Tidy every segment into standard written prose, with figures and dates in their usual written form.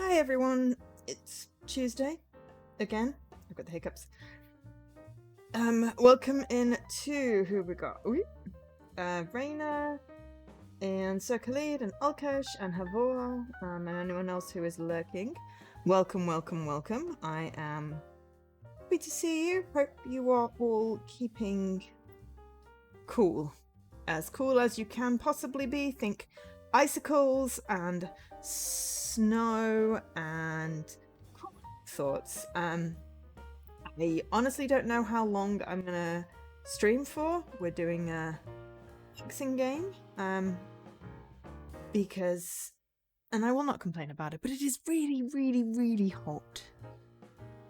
Hi everyone, it's Tuesday again. I've got the hiccups. Welcome in to who we got. Raina and Sir Khalid and Alkesh and Havor, and anyone else who is lurking. Welcome, welcome, welcome. I am happy to see you. Hope you are all keeping cool as you can possibly be. Think icicles and snow and thoughts. I honestly don't know how long I'm gonna stream for. We're doing a boxing game, because, and I will not complain about it, but it is really, really, really hot.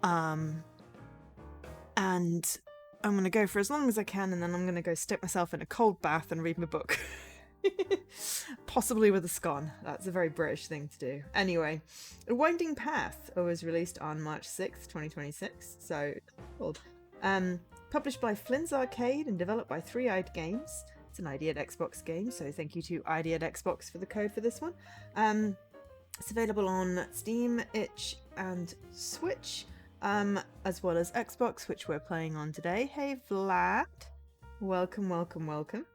And I'm gonna go for as long as I can, and then I'm gonna go stick myself in a cold bath and read my book. Possibly with a scone. That's a very British thing to do. Anyway, Winding Path was released on March 6th, 2026. So, cool. Published by Flynn's Arcade and developed by Three Eyed Games. It's an ID at Xbox game, so thank you to ID at Xbox for the code for this one. It's available on Steam, itch, and Switch, as well as Xbox, which we're playing on today. Hey, Vlad. Welcome, welcome, welcome.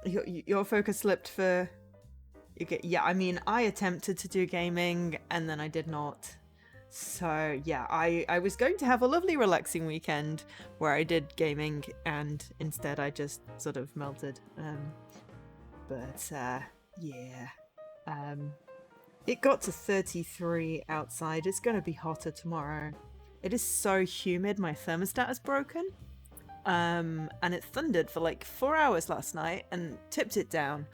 Your focus slipped for... Yeah, I mean, I attempted to do gaming, and then I did not. So, yeah, I was going to have a lovely relaxing weekend where I did gaming, and instead I just sort of melted. Yeah. It got to 33 outside. It's going to be hotter tomorrow. It is so humid, my thermostat is broken. And it thundered for like 4 hours last night and tipped it down,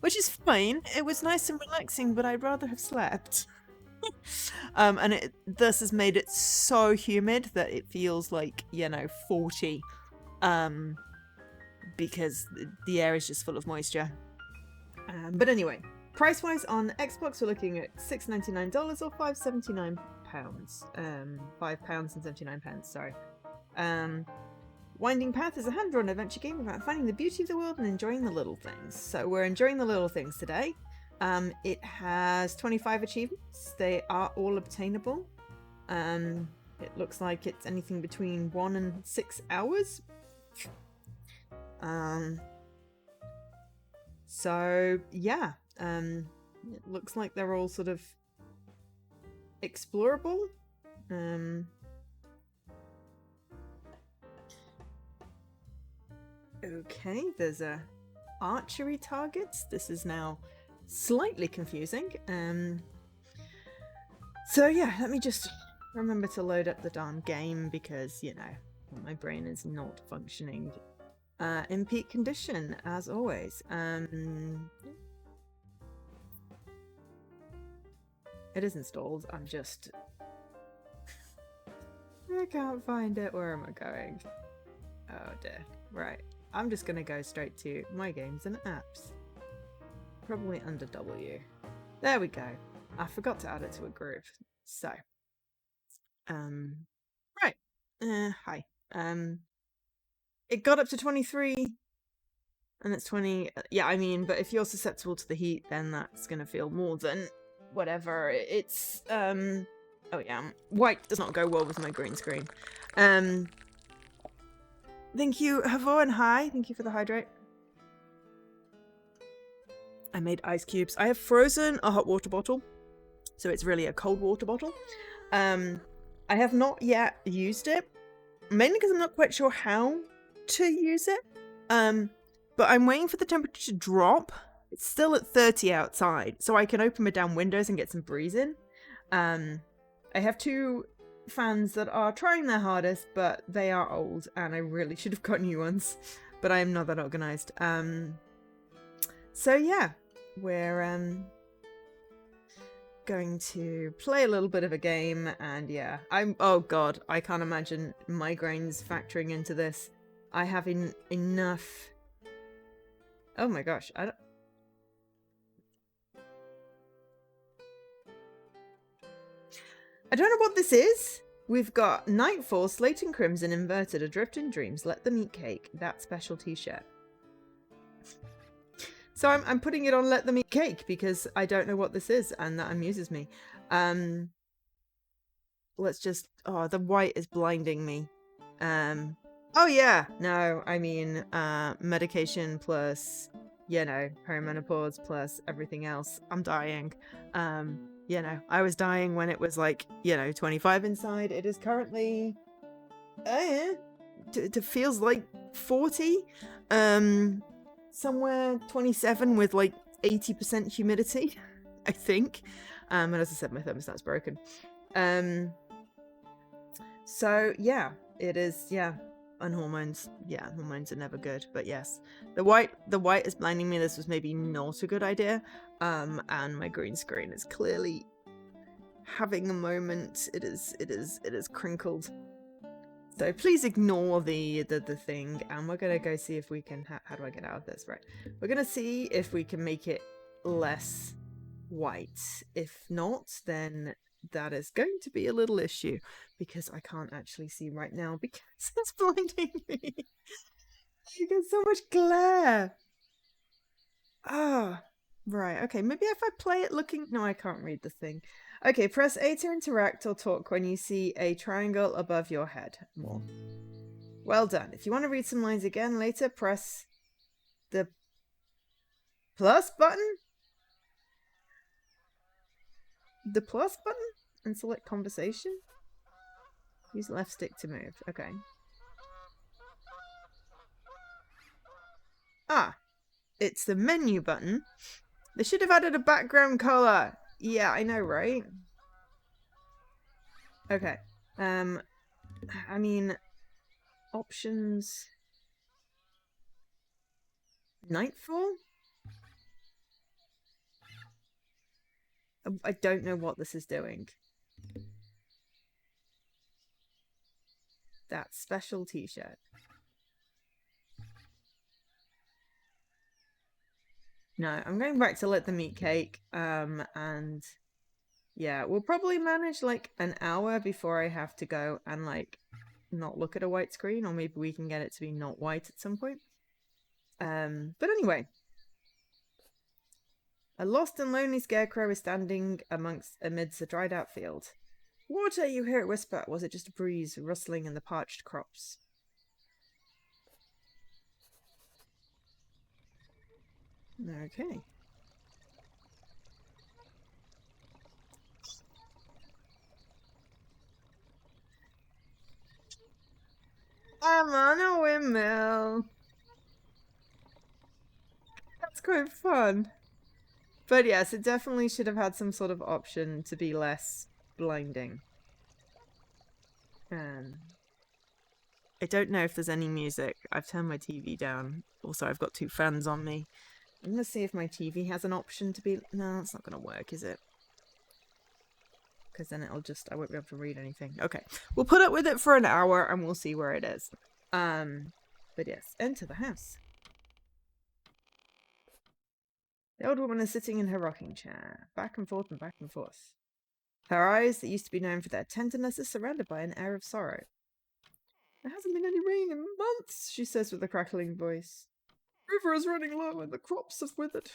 which is fine. It was nice and relaxing, but I'd rather have slept. And it thus has made it so humid that it feels like, 40, because the air is just full of moisture. But anyway, price-wise on Xbox, we're looking at $6.99 or £5.79. £5.79, sorry. Winding Path is a hand-drawn adventure game about finding the beauty of the world and enjoying the little things. So we're enjoying the little things today. It has 25 achievements. They are all obtainable. It looks like it's anything between 1 and 6 hours. So yeah, it looks like they're all sort of explorable. Okay, there's a archery targets. This is now slightly confusing. So yeah, let me just remember to load up the darn game because, my brain is not functioning in peak condition, as always. It is installed. I'm just... I can't find it. Where am I going? Oh dear. Right. I'm just going to go straight to my games and apps. Probably under W. There we go. I forgot to add it to a group. So. Right. Hi. It got up to 23. And it's 20. Yeah, I mean, but if you're susceptible to the heat, then that's going to feel more than whatever. It's, oh yeah. White does not go well with my green screen. Thank you, Havor, and hi. Thank you for the hydrate. I made ice cubes. I have frozen a hot water bottle, so it's really a cold water bottle. I have not yet used it, mainly because I'm not quite sure how to use it. But I'm waiting for the temperature to drop. It's still at 30 outside, so I can open my damn windows and get some breeze in. I have 2 fans that are trying their hardest, but they are old and I really should have got new ones, but I am not that organized. So yeah, we're going to play a little bit of a game, and yeah, oh god, I can't imagine migraines factoring into this. I have enough. Oh my gosh, I don't know what this is. We've got Nightfall, Slate and Crimson, Inverted, Adrift in Dreams, Let Them Eat Cake, that special t-shirt. So I'm putting it on Let Them Eat Cake because I don't know what this is and that amuses me. Let's just... Oh, the white is blinding me. Oh yeah, no, I mean, medication plus, you know, perimenopause plus everything else. I'm dying. You know, I was dying when it was like, you know, 25 inside. It is currently, it feels like 40. Somewhere 27 with like 80% humidity, I think. And as I said, my thermostat's broken. So yeah, it is, yeah. And hormones, yeah, hormones are never good, but yes, the white is blinding me. This was maybe not a good idea. And my green screen is clearly having a moment. It is crinkled. So please ignore the thing, and we're gonna go see if we can. How do I get out of this? Right, we're gonna see if we can make it less white. If not, then that is going to be a little issue because I can't actually see right now because it's blinding me. You get so much glare. Ah, right. Okay, maybe if I play it looking... No, I can't read the thing. Okay, press A to interact or talk when you see a triangle above your head. More. Well done. If you want to read some lines again later, press the plus button. The plus button and select conversation. Use left stick to move. Okay. Ah, it's the menu button. They should have added a background color. Yeah, I know, right? Okay. I mean, options. Nightfall? I don't know what this is doing. That special t-shirt. No, I'm going back to Let Them Eat Cake. And yeah, we'll probably manage like an hour before I have to go and like not look at a white screen, or maybe we can get it to be not white at some point. But anyway. A lost and lonely scarecrow is standing amidst a dried out field. Water, you hear it whisper. Was it just a breeze rustling in the parched crops? Okay. I'm on a windmill. That's quite fun. But yes, it definitely should have had some sort of option to be less blinding. I don't know if there's any music. I've turned my TV down. Also, I've got two fans on me. I'm going to see if my TV has an option to be... No, it's not going to work, is it? Because then it'll just... I won't be able to read anything. Okay, we'll put up with it for an hour and we'll see where it is. But yes, enter the house. The old woman is sitting in her rocking chair, back and forth and back and forth. Her eyes, that used to be known for their tenderness, are surrounded by an air of sorrow. There hasn't been any rain in months, she says with a crackling voice. The river is running low and the crops have withered.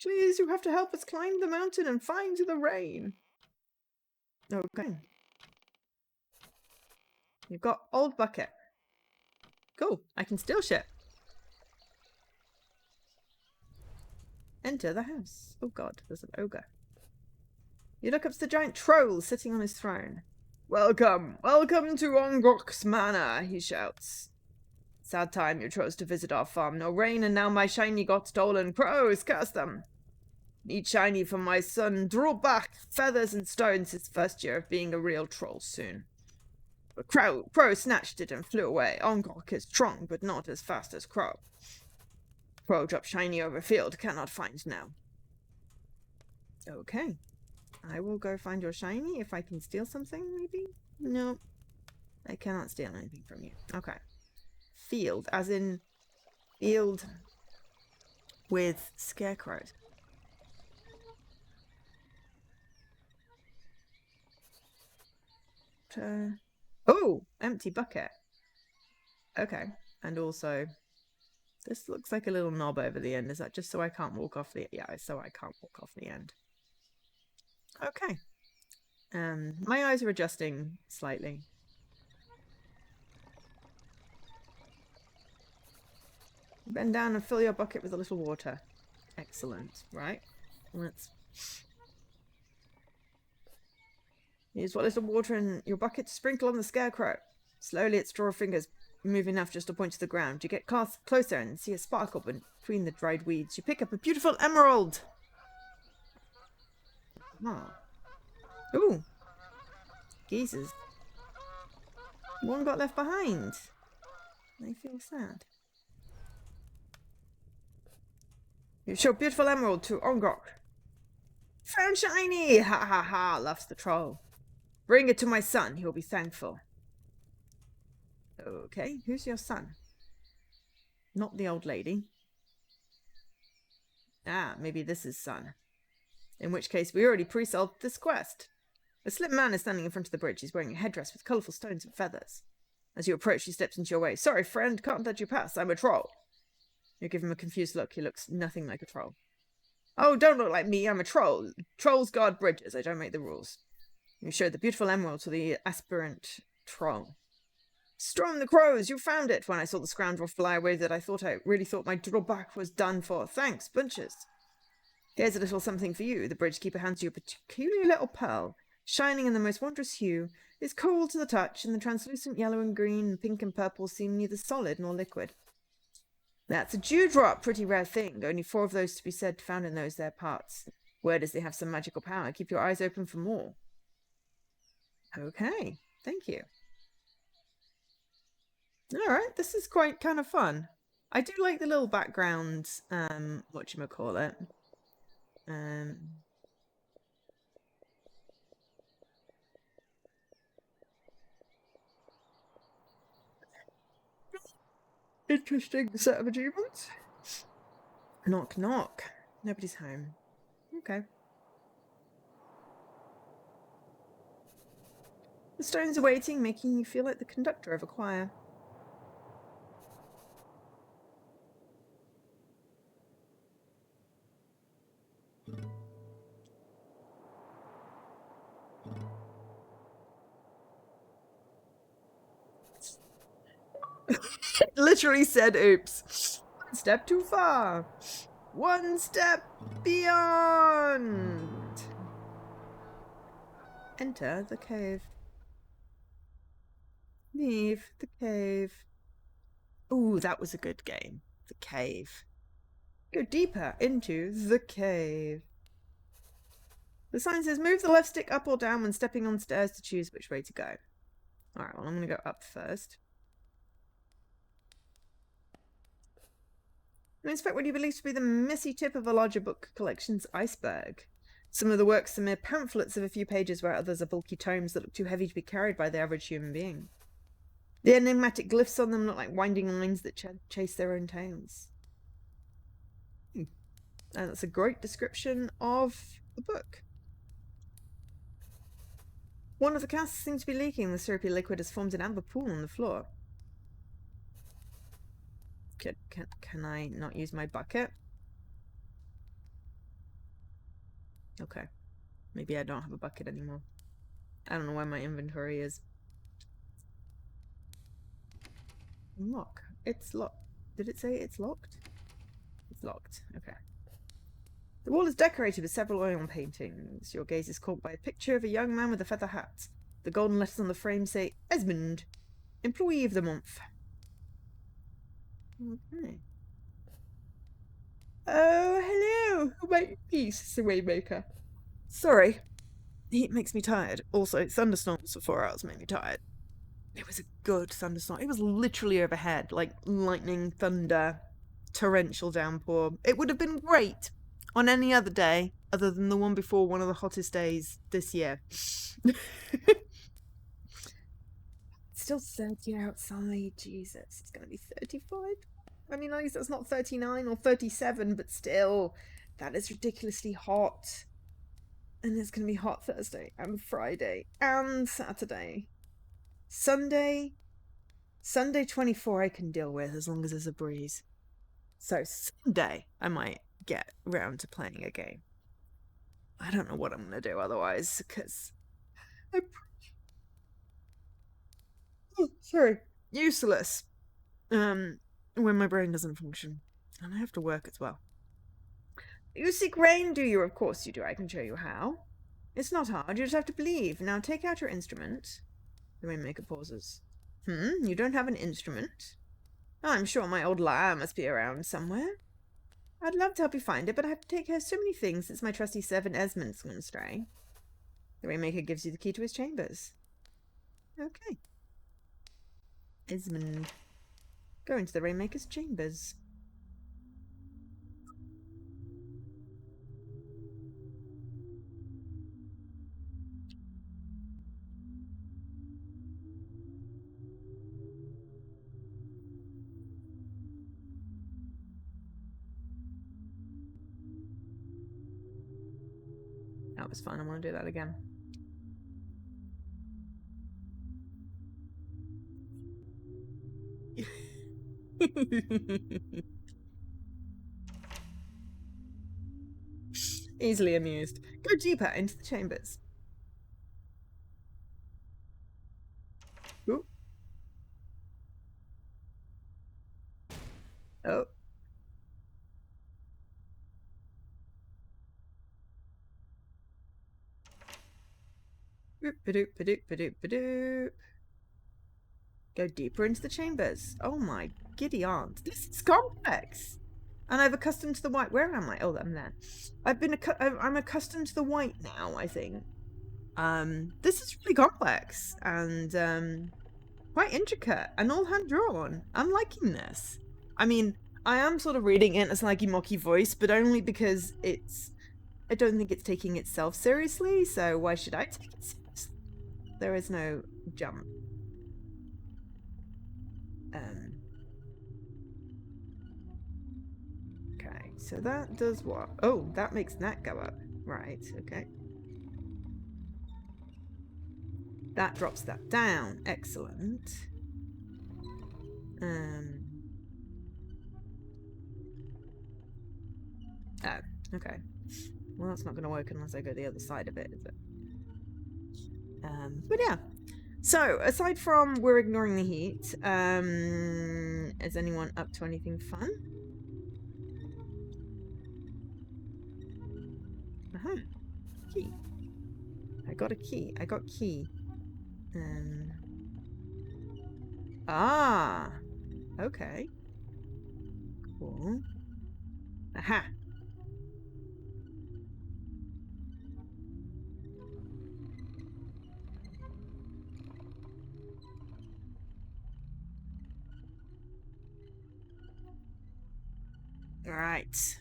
Please, you have to help us climb the mountain and find the rain. Okay. You've got old bucket. Cool, I can steal shit. Enter the house. Oh god, there's an ogre. You look up to the giant troll sitting on his throne. Welcome, welcome to Ongok's manor, he shouts. Sad time you chose to visit our farm. No rain, and now my shiny got stolen. Crows, curse them. Need shiny for my son. Draw back feathers and stones. His first year of being a real troll soon. But Crow snatched it and flew away. Ongok is strong, but not as fast as Crow. Crow dropped shiny over field. Cannot find now. Okay. I will go find your shiny if I can steal something, maybe? No. I cannot steal anything from you. Okay. Field, as in field with scarecrows. Oh, empty bucket. Okay. And also This looks like a little knob over the end. Is that just so I can't walk off the... Yeah, so I can't walk off the end. Okay. My eyes are adjusting slightly. Bend down and fill your bucket with a little water. Excellent. Right. Let's... Use what little water in your bucket to sprinkle on the scarecrow. Slowly its straw fingers move enough just to point to the ground. You get closer and see a sparkle between the dried weeds. You pick up a beautiful emerald. Oh. Ooh. Geezers. One got left behind. They feel sad. You show beautiful emerald to Ongok. Found shiny! Ha ha ha, laughs the troll. Bring it to my son, he'll be thankful. Okay, who's your son? Not the old lady. Ah, maybe this is son. In which case, we already pre-solved this quest. A slim man is standing in front of the bridge. He's wearing a headdress with colourful stones and feathers. As you approach, he steps into your way. Sorry, friend, can't let you pass. I'm a troll. You give him a confused look. He looks nothing like a troll. Oh, don't look like me. I'm a troll. Trolls guard bridges. I don't make the rules. You show the beautiful emerald to the aspirant troll. Storm the crows, you found it. When I saw the scoundrel fly away, I really thought my drawback was done for. Thanks, bunches. Here's a little something for you. The bridge keeper hands you a peculiar little pearl, shining in the most wondrous hue. It's cool to the touch, and the translucent yellow and green, pink and purple seem neither solid nor liquid. That's a dewdrop, pretty rare thing. Only 4 of those to be said found in those there parts. Word is they have some magical power. Keep your eyes open for more. Okay, thank you. Alright, this is quite kind of fun. I do like the little background, whatchamacallit. Interesting set of achievements. Knock, knock. Nobody's home. Okay. The stones are waiting, making you feel like the conductor of a choir. It literally said, oops. 1 step too far. 1 step beyond. Enter the cave. Leave the cave. Ooh, that was a good game. The cave. Go deeper into the cave. The sign says move the left stick up or down when stepping on stairs to choose which way to go. Alright, well, I'm going to go up first. I inspect what you believe to be the messy tip of a larger book collection's iceberg. Some of the works are mere pamphlets of a few pages, where others are bulky tomes that look too heavy to be carried by the average human being. The enigmatic glyphs on them look like winding lines that chase their own tails. And that's a great description of the book. One of the casks seems to be leaking. The syrupy liquid has formed an amber pool on the floor. Can I not use my bucket? Okay. Maybe I don't have a bucket anymore. I don't know where my inventory is. Lock. It's locked. Did it say it's locked? It's locked. Okay. The wall is decorated with several oil paintings. Your gaze is caught by a picture of a young man with a feather hat. The golden letters on the frame say, Esmond, Employee of the Month. Okay. Oh, hello! Who might peace, Sir Waymaker. Sorry. Heat makes me tired. Also, thunderstorms for 4 hours made me tired. It was a good thunderstorm. It was literally overhead, like lightning, thunder, torrential downpour. It would have been great on any other day other than the one before, one of the hottest days this year. Still 30 outside. Jesus, it's going to be 35. I mean, at least that's not 39 or 37, but still, that is ridiculously hot. And it's going to be hot Thursday and Friday and Saturday. Sunday 24 I can deal with as long as there's a breeze. So someday I might get round to playing a game. I don't know what I'm gonna do otherwise, because I'm sorry, useless. When my brain doesn't function, and I have to work as well. You seek rain, do you? Of course you do. I can show you how. It's not hard. You just have to believe. Now take out your instrument. The rainmaker pauses. You don't have an instrument? Oh, I'm sure my old lyre must be around somewhere. I'd love to help you find it, but I have to take care of so many things since my trusty servant Esmond's gone astray. The rainmaker gives you the key to his chambers. Okay. Esmond. Go into the rainmaker's chambers. That was fun. I want to do that again. Easily amused. Go deeper into the chambers. Ooh. Oh. Ba-doop. Go deeper into the chambers. Oh my giddy aunt. This is complex. And I've accustomed to the white. Where am I? Oh, I'm there. I'm accustomed to the white now, I think. This is really complex and quite intricate and all hand drawn. I'm liking this. I mean, I am sort of reading it in a snaggy mocky voice, but only because I don't think it's taking itself seriously, so why should I take it seriously? There is no jump. Okay, so that does what? Oh, that makes that go up. Right, okay. That drops that down. Excellent. Oh, okay. Well, that's not going to work unless I go the other side of it, is it? But yeah. So, aside from we're ignoring the heat, is anyone up to anything fun? Key. I got a key. I got key. Okay. Cool. Aha. Right.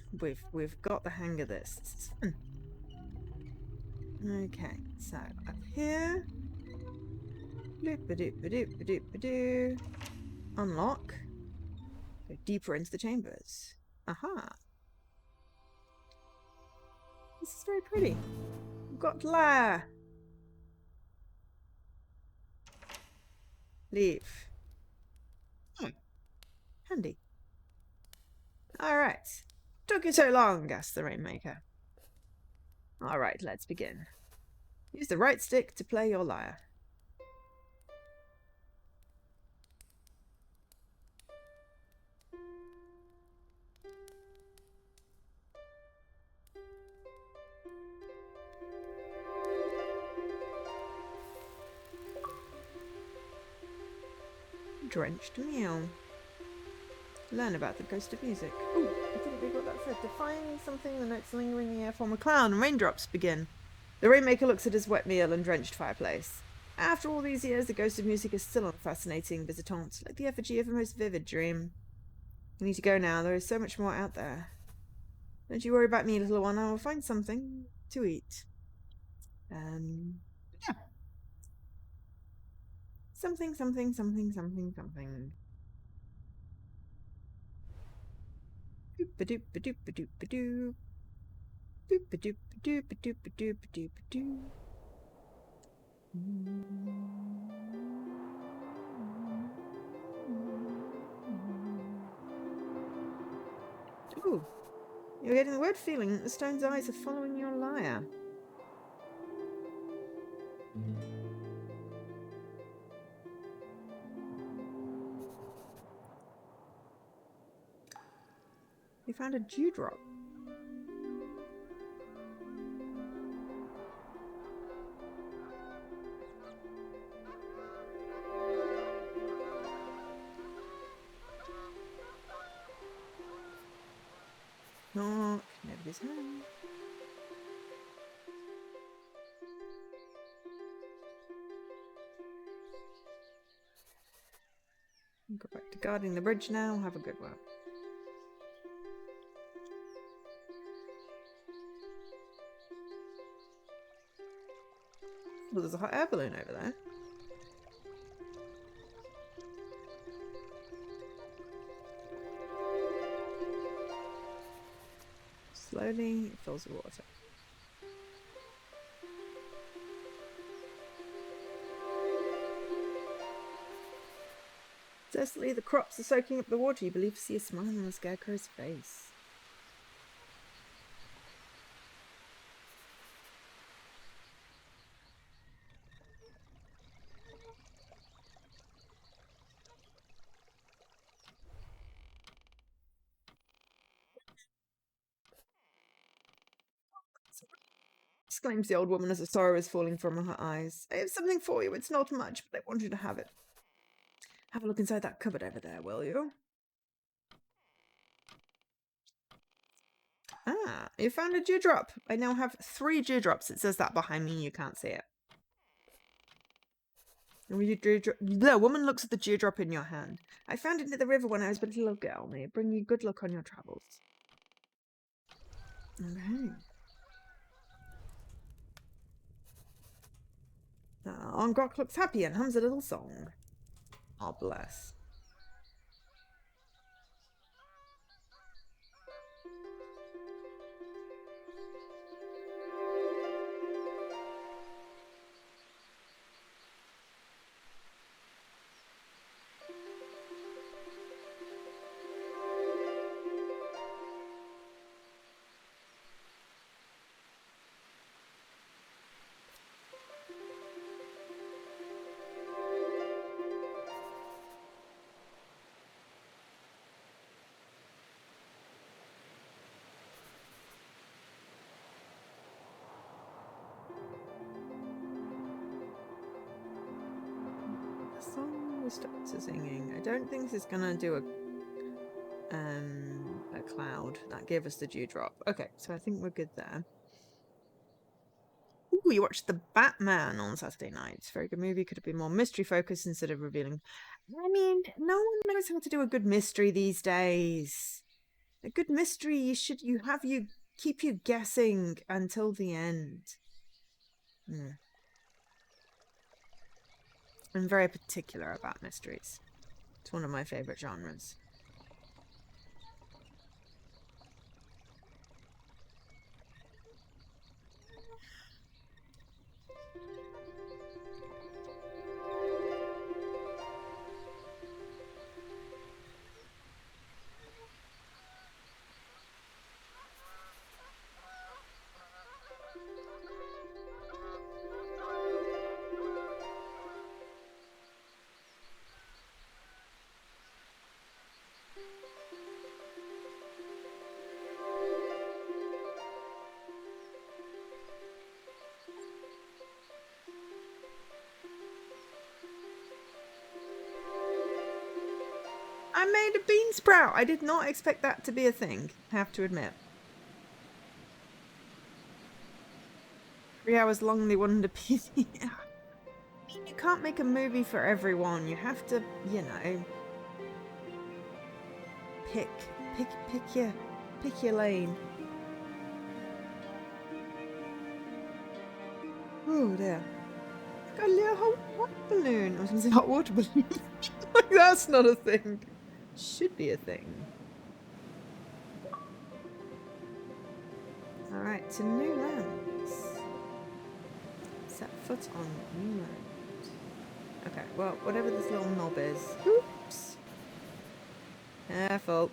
We've got the hang of this. This is fun. Okay, so up here. Bloop-a-doop-a-doop-a-doop-a-doo. Unlock. Go deeper into the chambers. Aha. This is very pretty. We've got lyre. Leave. Handy. Alright. Took you so long, asked the Rainmaker. Alright, let's begin. Use the right stick to play your lyre. Drenched meal. Learn about the ghost of music. Ooh, I didn't read what that said. Define something, the notes lingering in the air form a cloud, and raindrops begin. The Rainmaker looks at his wet meal and drenched fireplace. After all these years, the ghost of music is still a fascinating visitant, like the effigy of a most vivid dream. You need to go now. There is so much more out there. Don't you worry about me, little one. I will find something to eat. Yeah. Something. Boop-a-doop-a-doop-a-doop-a-doop. Boop-a-doop-a-doop-a-doop-a-doop-a-doop. Ooh. You're getting the weird feeling that the stone's eyes are following your lyre. You found a dewdrop. Knock. Nobody's home. Go back to guarding the bridge now. Have a good one. Well, there's a hot air balloon over there. Slowly, it fills with water. Cecily, the crops are soaking up the water. You believe to see a smile on the scarecrow's face. Exclaims the old woman as the sorrow is falling from her eyes. I have something for you. It's not much, but I want you to have it. Have a look inside that cupboard over there, will you? Ah, you found a dewdrop. I now have 3 dewdrops. It says that behind me. You can't see it. The woman looks at the dewdrop in your hand. I found it near the river when I was but a little girl. May it bring you good luck on your travels. Okay. Ongrok looks happy and hums a little song. Oh, bless. The song starts singing. I don't think this is gonna do a cloud. That gave us the dewdrop. Okay, so I think we're good there. Ooh, we watched The Batman on Saturday night. It's a very good movie. Could have been more mystery focused instead of revealing. I mean, no one knows how to do a good mystery these days. A good mystery, you keep you guessing until the end. I'm very particular about mysteries. It's one of my favorite genres. I made a bean sprout. I did not expect that to be a thing, I have to admit. 3 hours long, they wanted a piece. You can't make a movie for everyone. You have to, you know, pick your lane. Oh dear. Got a little hot water balloon. I was gonna say hot water balloon. Like, that's not a thing. Should be a thing. Alright, to new lands. Set foot on new land. Okay, well, whatever this little knob is. Oops. Careful.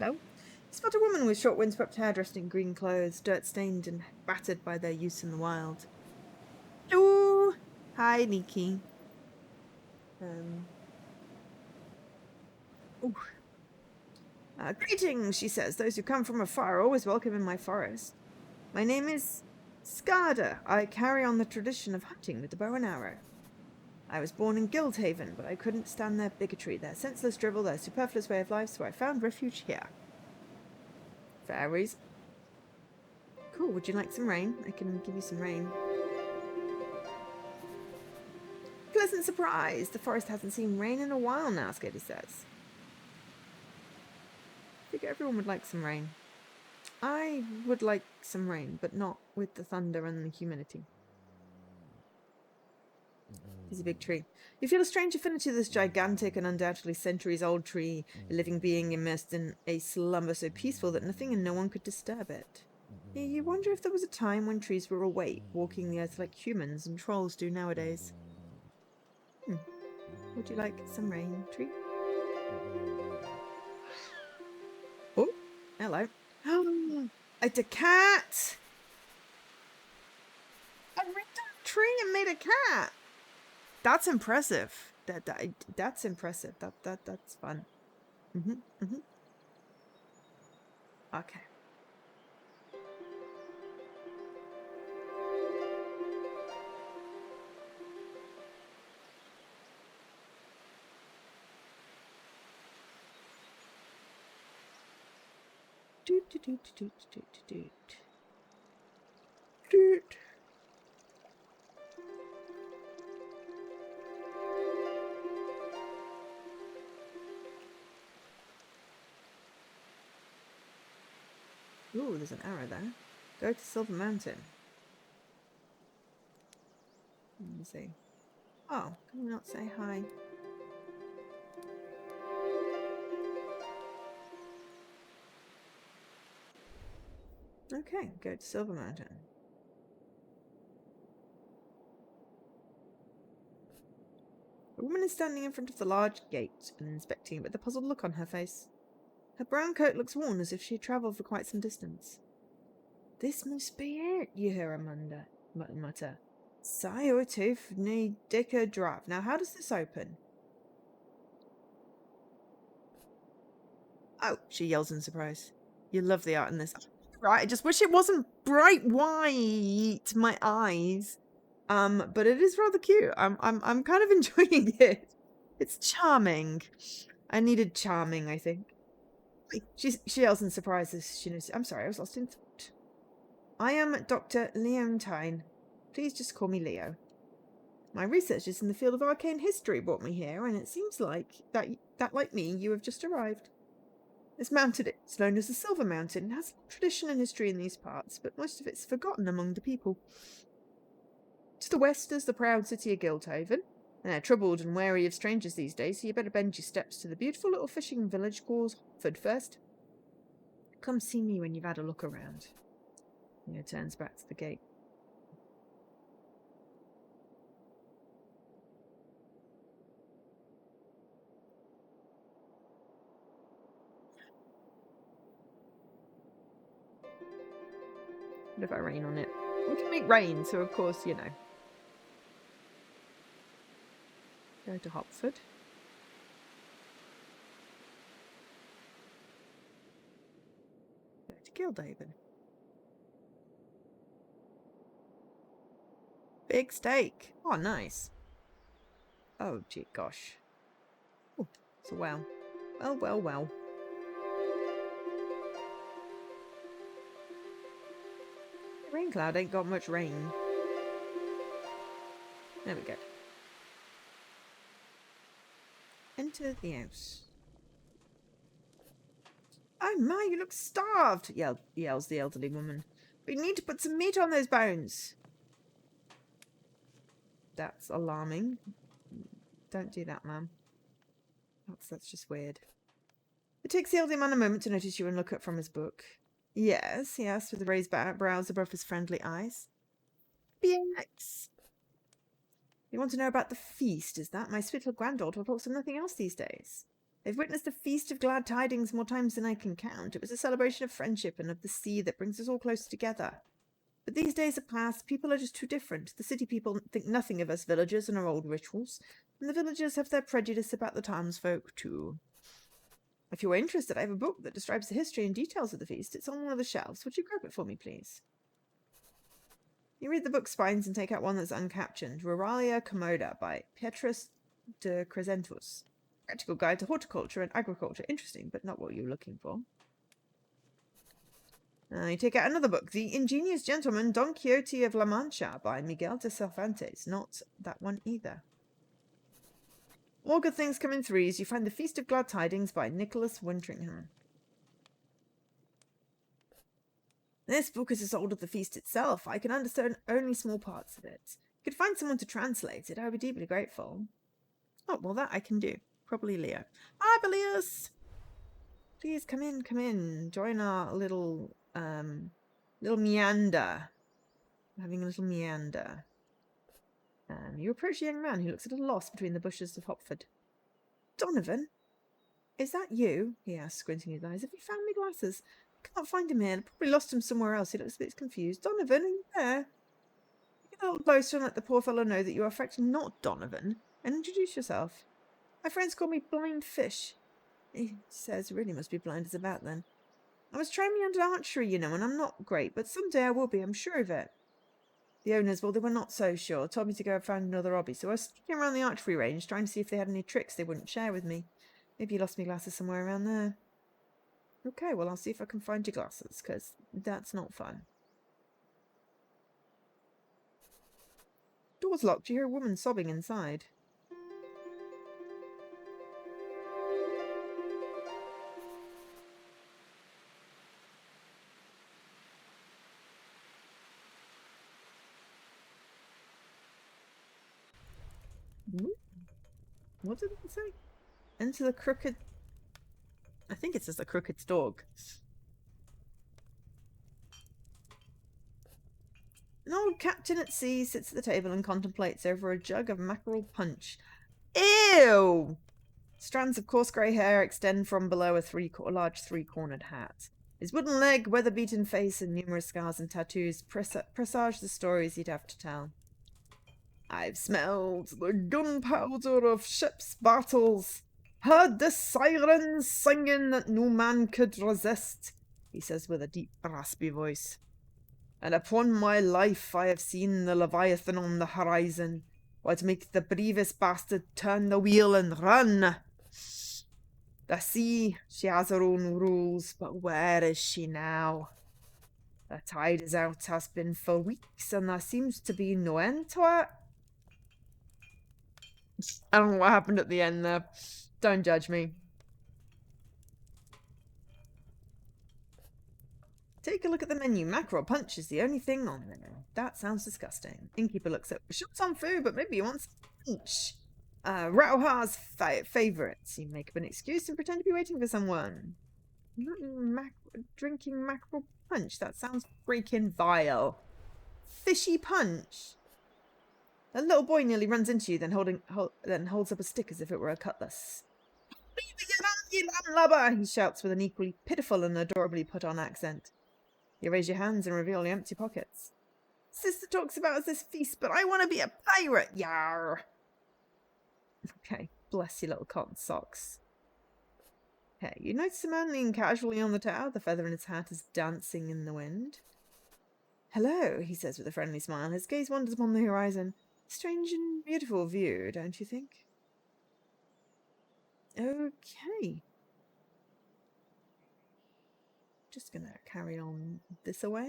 Hello? You spot a woman with short windswept hair dressed in green clothes, dirt-stained and battered by their use in the wild. Hello! Hi, Nikki. Greetings, she says. Those who come from afar are always welcome in my forest. My name is Skarda. I carry on the tradition of hunting with the bow and arrow. I was born in Guildhaven, but I couldn't stand their bigotry, their senseless drivel, their superfluous way of life, so I found refuge here. Fairies. Cool, would you like some rain? I can give you some rain. Pleasant surprise! The forest hasn't seen rain in a while now, Skady says. I think everyone would like some rain. I would like some rain, but not with the thunder and the humidity. He's a big tree. You feel a strange affinity to this gigantic and undoubtedly centuries-old tree, a living being immersed in a slumber so peaceful that nothing and no one could disturb it. You wonder if there was a time when trees were awake, walking the earth like humans and trolls do nowadays. Would you like some rain, tree? Oh, hello. Oh, it's a cat! I ripped down a tree and made a cat! That's impressive. That's impressive. That's fun. Okay. Ooh, there's an arrow there. Go to Silver Mountain. Let me see. Oh, can we not say hi? Okay, go to Silver Mountain. A woman is standing in front of the large gate and inspecting it with a puzzled look on her face. Her brown coat looks worn as if she had travelled for quite some distance. This must be it, you hear Amanda mutter. Sayotooth need dicker drive. Now, how does this open? Oh, she yells in surprise. You love the art in this. Right, I just wish it wasn't bright white, my eyes. But it is rather cute. I'm kind of enjoying it. It's charming. I needed charming, I think. She yells in surprise as she knows. I'm sorry, I was lost in thought. I am Dr. Leontine. Please just call me Leo. My researches in the field of arcane history brought me here, and it seems like that like me, you have just arrived. This mountain is known as the Silver Mountain. It has tradition and history in these parts, but most of it's forgotten among the people. To the west is the proud city of Guildhaven. They're troubled and wary of strangers these days, so you better bend your steps to the beautiful little fishing village called Hotford first. Come see me when you've had a look around. Leo turns back to the gate. What if I rain on it? We can make rain, so of course, you know. Go to Hopford. Go to Guildhaven. Big steak. Oh, nice. Oh, gee, gosh. Oh, it's a well. Well. The rain cloud ain't got much rain. There we go. Enter the house. Oh my, you look starved, yells the elderly woman. We need to put some meat on those bones. That's alarming. Don't do that, ma'am. That's just weird. It takes the elderly man a moment to notice you and look up from his book. Yes, he asked with raised brows above his friendly eyes. BX. You want to know about the feast, is that? My sweet little granddaughter talks of nothing else these days. They've witnessed the Feast of Glad Tidings more times than I can count. It was a celebration of friendship and of the sea that brings us all closer together. But these days are past. People are just too different. The city people think nothing of us villagers and our old rituals, and the villagers have their prejudice about the townsfolk too. If you are interested, I have a book that describes the history and details of the feast. It's on one of the shelves. Would you grab it for me, please? You read the book spines and take out one that's uncaptioned. Ruralia Commoda by Petrus de Crescentus. Practical guide to horticulture and agriculture. Interesting, but not what you're looking for. You take out another book. The Ingenious Gentleman, Don Quixote of La Mancha by Miguel de Cervantes. Not that one either. All good things come in threes. You find The Feast of Glad Tidings by Nicholas Wintringham. This book is as old as the feast itself. I can understand only small parts of it. If you could find someone to translate it, I would be deeply grateful. Oh, well, that I can do. Probably Leo. Hi, Belius! Please come in. Join our little meander. We're having a little meander. You approach a young man who looks at a loss between the bushes of Hopford. Donovan? Is that you? He asked, squinting his eyes. Have you found my glasses? I can't find him here. I probably lost him somewhere else. He looks a bit confused. Donovan, are you there? Get a little closer and let the poor fellow know that you are in fact not Donovan, and introduce yourself. My friends call me Blind Fish. He says, really must be blind as a bat then. I was training under archery, you know, and I'm not great, but someday I will be, I'm sure of it. The owners, well, they were not so sure. Told me to go and find another hobby, so I was sticking around the archery range, trying to see if they had any tricks they wouldn't share with me. Maybe you lost my glasses somewhere around there. Okay, well, I'll see if I can find your glasses, because that's not fun. Door's locked. You hear a woman sobbing inside. What did it say? Enter the crooked... I think it says the crooked dog. An old captain at sea sits at the table and contemplates over a jug of mackerel punch. Ew! Strands of coarse grey hair extend from below a large three-cornered hat. His wooden leg, weather-beaten face, and numerous scars and tattoos presage the stories he'd have to tell. I've smelled the gunpowder of ships' battles, heard the sirens singing that no man could resist, he says with a deep, raspy voice. And upon my life I have seen the Leviathan on the horizon, what makes the bravest bastard turn the wheel and run. The sea, she has her own rules, but where is she now? The tide is out, has been for weeks, and there seems to be no end to it. I don't know what happened at the end there. Don't judge me. Take a look at the menu. Mackerel punch is the only thing on there. That sounds disgusting. Innkeeper looks up. Short on food, but maybe he wants punch. Rauhar's favourites. You make up an excuse and pretend to be waiting for someone. Drinking mackerel punch. That sounds freaking vile. Fishy punch. A little boy nearly runs into you, then holds up a stick as if it were a cutlass. He shouts with an equally pitiful and adorably put-on accent. You raise your hands and reveal your empty pockets. Sister talks about this feast, but I want to be a pirate, yar! Okay, bless your little cotton socks. Hey, you notice a man leaning casually on the tower. The feather in his hat is dancing in the wind. Hello, he says with a friendly smile. His gaze wanders upon the horizon. Strange and beautiful view, don't you think? Okay. Just gonna carry on this away.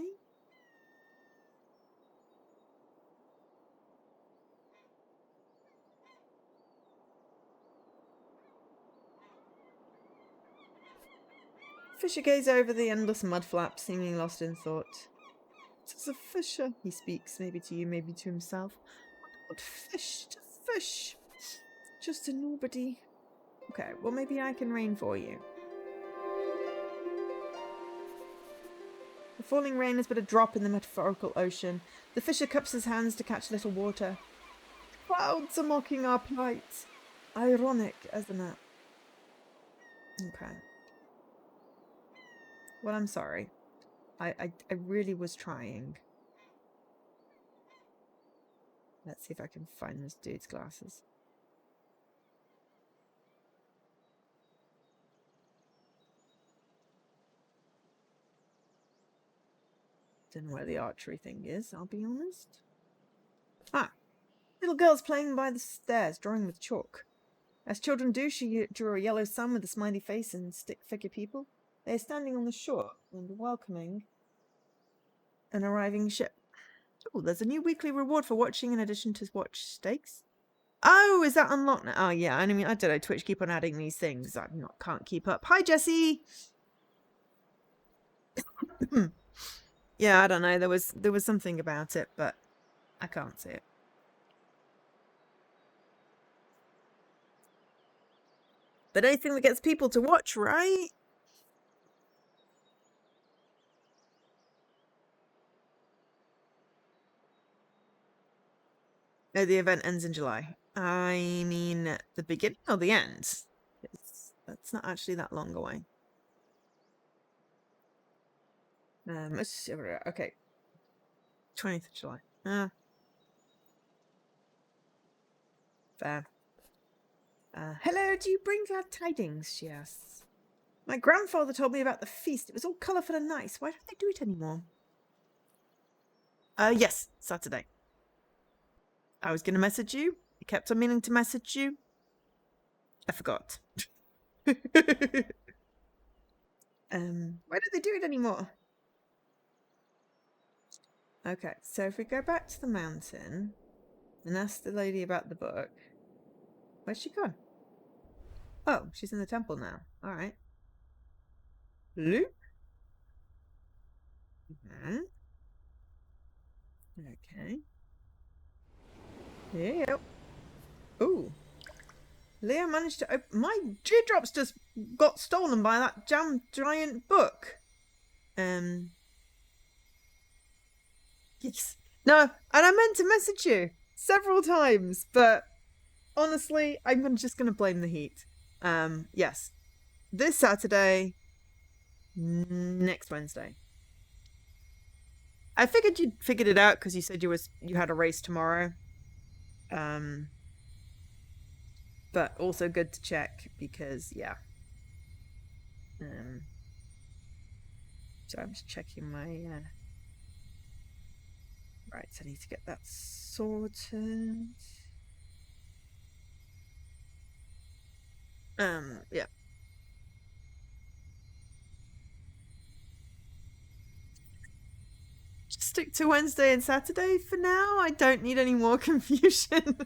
Fisher gazes over the endless mud flap, seemingly lost in thought. It's a fisher, he speaks, maybe to you, maybe to himself. What fish to fish? Just a nobody. Okay, well maybe I can rain for you. The falling rain is but a drop in the metaphorical ocean. The fisher cups his hands to catch a little water. Clouds are mocking our plight. Ironic, isn't it? Okay. Well, I'm sorry. I really was trying. Let's see if I can find this dude's glasses. Don't know where the archery thing is, I'll be honest. Ah, little girl's playing by the stairs, drawing with chalk. As children do, she drew a yellow sun with a smiley face and stick figure people. They are standing on the shore and welcoming an arriving ship. Oh, there's a new weekly reward for watching in addition to watch stakes. Oh, is that unlocked now? Oh, yeah. I mean, I don't know. Twitch keep on adding these things. Can't keep up. Hi, Jesse. Yeah, I don't know. There was something about it, but I can't see it. But anything that gets people to watch, right? No, the event ends in July. I mean, the beginning or the end? That's not actually that long away. Okay. 20th of July. Fair. Hello, do you bring glad tidings? She asks. My grandfather told me about the feast. It was all colourful and nice. Why don't they do it anymore? Yes, Saturday. I was going to message you. I kept on meaning to message you. I forgot. Why don't they do it anymore? Okay, so if we go back to the mountain and ask the lady about the book. Where's she gone? Oh, she's in the temple now. All right. Luke? Okay. Yep. Ooh. Leah managed to open... My dewdrops just got stolen by that giant book. Yes. No, and I meant to message you several times, but honestly, I'm just going to blame the heat. Yes. This Saturday, next Wednesday. I figured you'd figured it out because you said you had a race tomorrow. But also good to check because yeah. So I'm just checking my right, so I need to get that sorted. Yeah. Just stick to Wednesday and Saturday for now. I don't need any more confusion.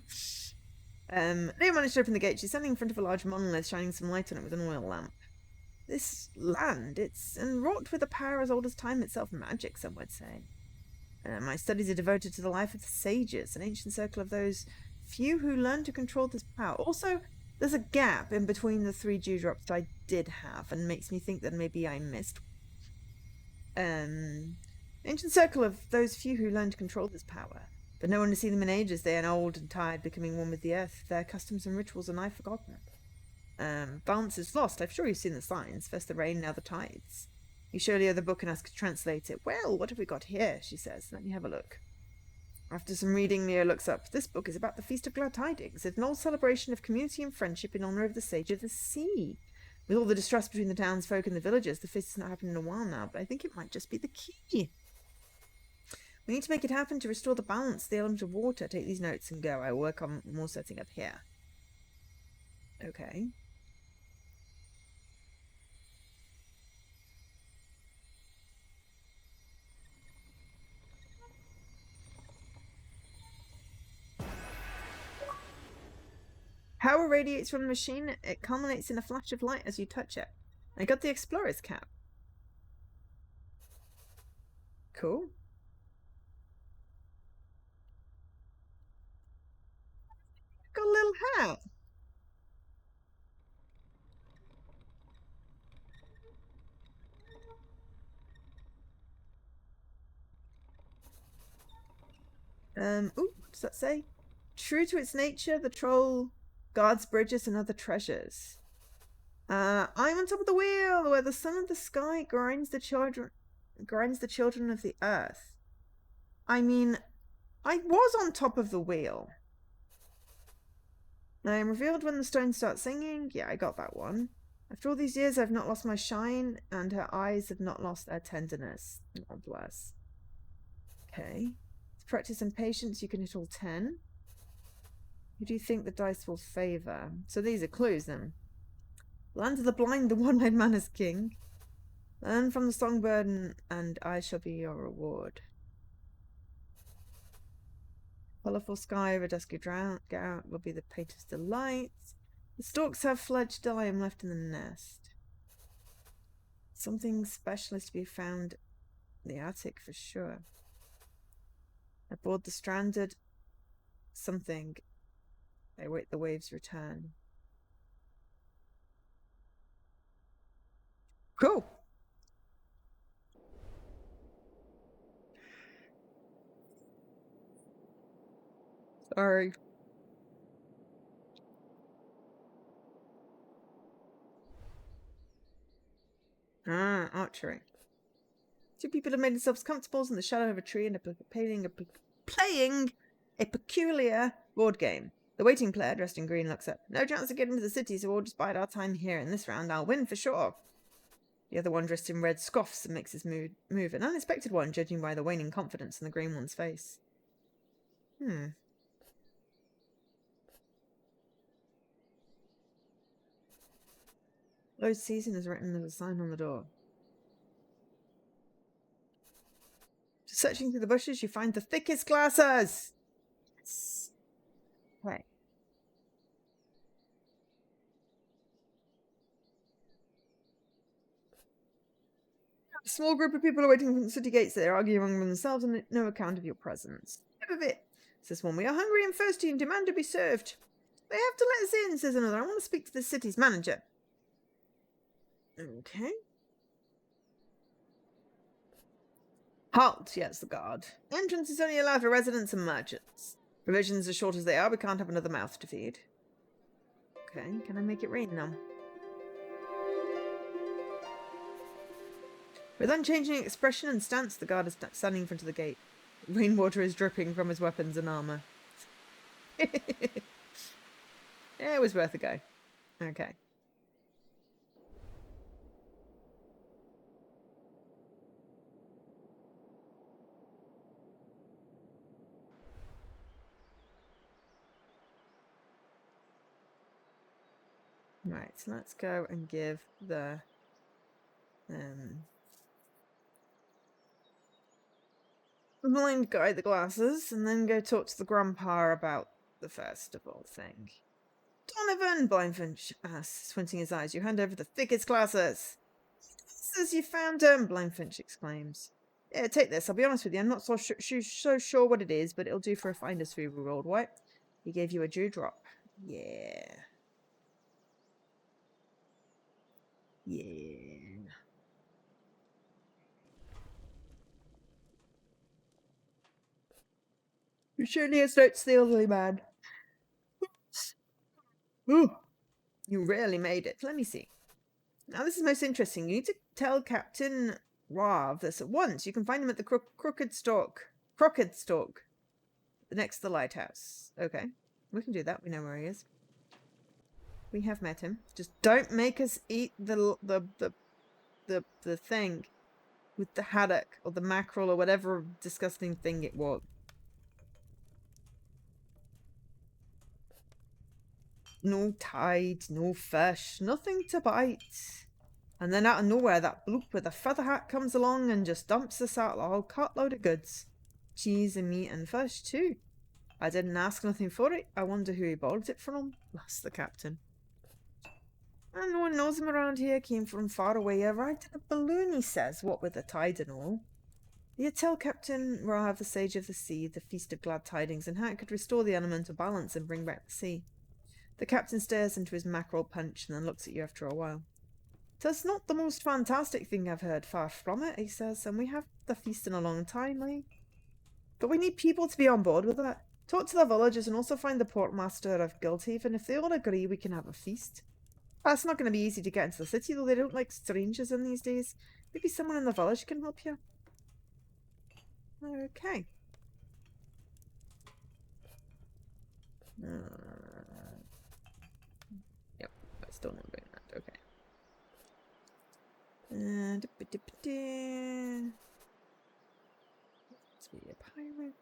Leah managed to open the gate. She's standing in front of a large monolith, shining some light on it with an oil lamp. This land, it's wrought with a power as old as time itself, magic, some would say. My studies are devoted to the life of the sages, an ancient circle of those few who learned to control this power. Also, there's a gap in between the 3 dewdrops I did have, and makes me think that maybe I missed. Ancient circle of those few who learned to control this power. But no one has seen them in ages. They are old and tired, becoming one with the earth. Their customs and rituals are nigh forgotten. Balance is lost. I'm sure you've seen the signs. First the rain, now the tides. You surely have the book and ask to translate it. Well, what have we got here? She says. Let me have a look. After some reading, Leah looks up. This book is about the Feast of Glad Tidings. It's an old celebration of community and friendship in honour of the Sage of the Sea. With all the distrust between the townsfolk and the villagers, the feast has not happened in a while now, but I think it might just be the key. We need to make it happen to restore the balance, the element of water. Take these notes and go. I will work on more setting up here. Okay. Power radiates from the machine. It culminates in a flash of light as you touch it. I got the explorer's cap. Cool. Got a little hat. Ooh, what does that say? True to its nature, the troll guards bridges and other treasures. I'm on top of the wheel, where the sun of the sky grinds the children of the earth. I mean, I was on top of the wheel. I am revealed when the stones start singing. Yeah, I got that one. After all these years, I've not lost my shine, and her eyes have not lost their tenderness. Oh, bless. Okay. To practice and patience, you can hit all 10. Who do you think the dice will favour? So these are clues, then. Land of the blind, the one-eyed man is king. Learn from the songbird, and I shall be your reward. Colourful sky over dusky drought will be the painter's delight. The storks have fledged, I am left in the nest. Something special is to be found in the attic for sure. Aboard the stranded something. They wait the waves' return. Cool. Sorry. Archery. Two people have made themselves comfortable in the shadow of a tree and are playing a peculiar board game. The waiting player, dressed in green, looks up. No chance of getting to the city, so we'll just bide our time here. In this round, I'll win for sure. The other one, dressed in red, scoffs and makes his move. An unexpected one, judging by the waning confidence in the green one's face. Low season is written as a sign on the door. Searching through the bushes, you find the thickest glasses. Yes. Right. A small group of people are waiting from the city gates. They are arguing among themselves and no account of your presence. Of it, says one. We are hungry and thirsty and demand to be served. They have to let us in, says another. I want to speak to the city's manager. Okay. Halt, yells the guard. Entrance is only allowed for residents and merchants. Provisions as short as they are, we can't have another mouth to feed. Okay, can I make it rain now? With unchanging expression and stance, the guard is standing in front of the gate. Rainwater is dripping from his weapons and armour. Yeah, it was worth a go. Okay. Right, so let's go and give the blind guy the glasses, and then go talk to the grandpa about the festival thing. Donovan, Blindfinch asks, squinting his eyes. You hand over the thickest glasses. Says you found him, Blindfinch exclaims. Yeah, take this. I'll be honest with you, I'm not so sure what it is, but it'll do for a finder's fee reward. What? He gave you a dewdrop. Yeah. Yeah. You surely has notes the elderly man. Ooh. You really made it. Let me see. Now this is most interesting. You need to tell Captain Rav this at once. You can find him at the Crooked Stalk, next to the lighthouse. Okay, we can do that. We know where he is. We have met him. Just don't make us eat the thing with the haddock or the mackerel or whatever disgusting thing it was. No tide, no fish, nothing to bite. And then out of nowhere, that bloke with a feather hat comes along and just dumps us out a whole cartload of goods. Cheese and meat and fish, too. I didn't ask nothing for it. I wonder who he borrowed it from. Asked the captain. And no one knows him around here. Came from far away. Arrived in a balloon, he says, what with the tide and all. You tell Captain Rahav, the Sage of the Sea, the Feast of Glad Tidings, and how it could restore the elemental balance and bring back the sea. The captain stares into his mackerel punch and then looks at you after a while. "'Tis not the most fantastic thing I've heard, far from it," he says, "and we have the feast in a long time, eh? But we need people to be on board with it. Talk to the villagers and also find the portmaster of Guildhaven. If they all agree, we can have a feast." That's not going to be easy to get into the city, though. They don't like strangers in these days. Maybe someone in the village can help you. Okay. Yep, I still not doing that. Okay. Let's be a pirate.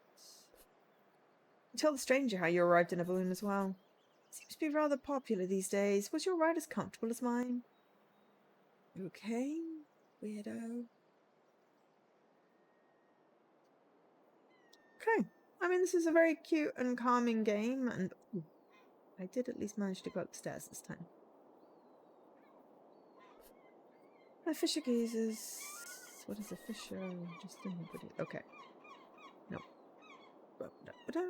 Tell the stranger how you arrived in a balloon as well. Seems to be rather popular these days. Was your ride as comfortable as mine? Okay, weirdo. Okay. I mean, this is a very cute and calming game, and ooh, I did at least manage to go up the stairs this time. A fisher gazes. What is a fisher? Just anybody. Okay. No. Ba-da-ba-da.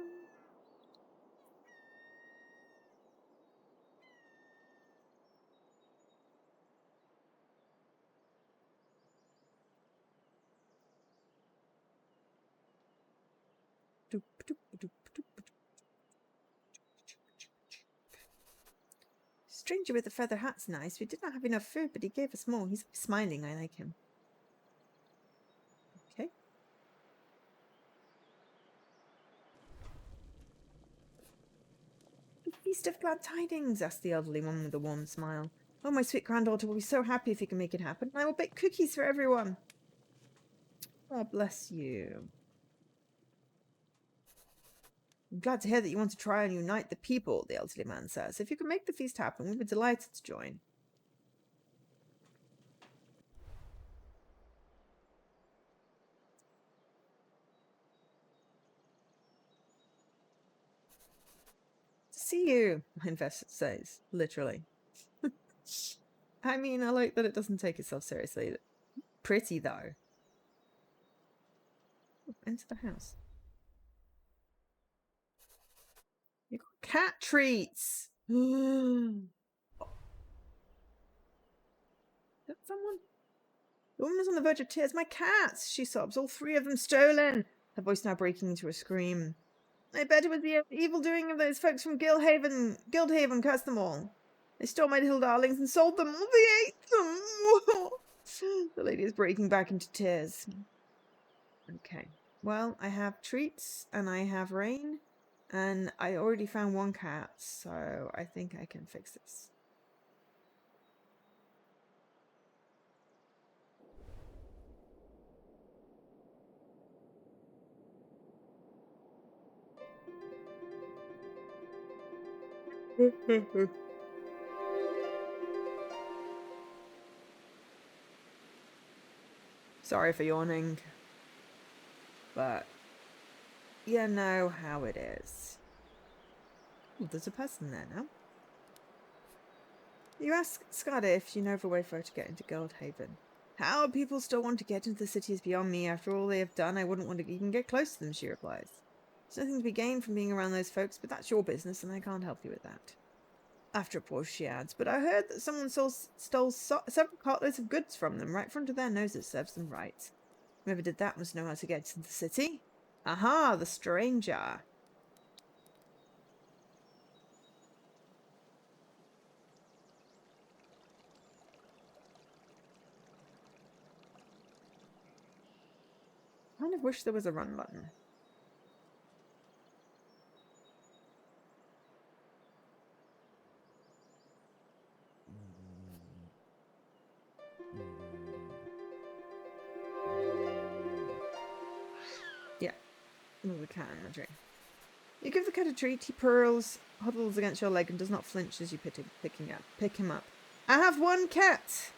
Stranger with the feather hat's nice. We did not have enough food, but he gave us more. He's smiling. I like him. Okay. A feast of glad tidings, asked the elderly one with a warm smile. Oh, my sweet granddaughter will be so happy if you can make it happen. I will bake cookies for everyone. Oh, bless you. I'm glad to hear that you want to try and unite the people, the elderly man says. If you can make the feast happen, we'd be delighted to join. To see you, my investor says, literally. I mean, I like that it doesn't take itself seriously. Pretty, though. Into the house. You got cat treats! Is that someone? The woman is on the verge of tears. My cats, she sobs. All three of them stolen. Her voice now breaking into a scream. I bet it was the evil doing of those folks from Guildhaven cursed them all. They stole my little darlings and sold them. They ate them. The lady is breaking back into tears. Okay. Well, I have treats and I have rain. And I already found one cat, so I think I can fix this. Sorry for yawning. But you know how it is. Ooh, there's a person there now. You ask Scada if you know of a way for her to get into Guildhaven. How people still want to get into the city is beyond me. After all they have done, I wouldn't want to even get close to them, she replies. There's nothing to be gained from being around those folks, but that's your business, and I can't help you with that. After a pause, she adds, but I heard that someone stole several cartloads of goods from them, right in front of their noses. Serves them right. Whoever did that must know how to get into the city. Aha, the stranger. I kind of wish there was a run button. Yeah, there's a cat in the tree. You give the cat a treat, he purrs, huddles against your leg, and does not flinch as you pick him up. I have one cat!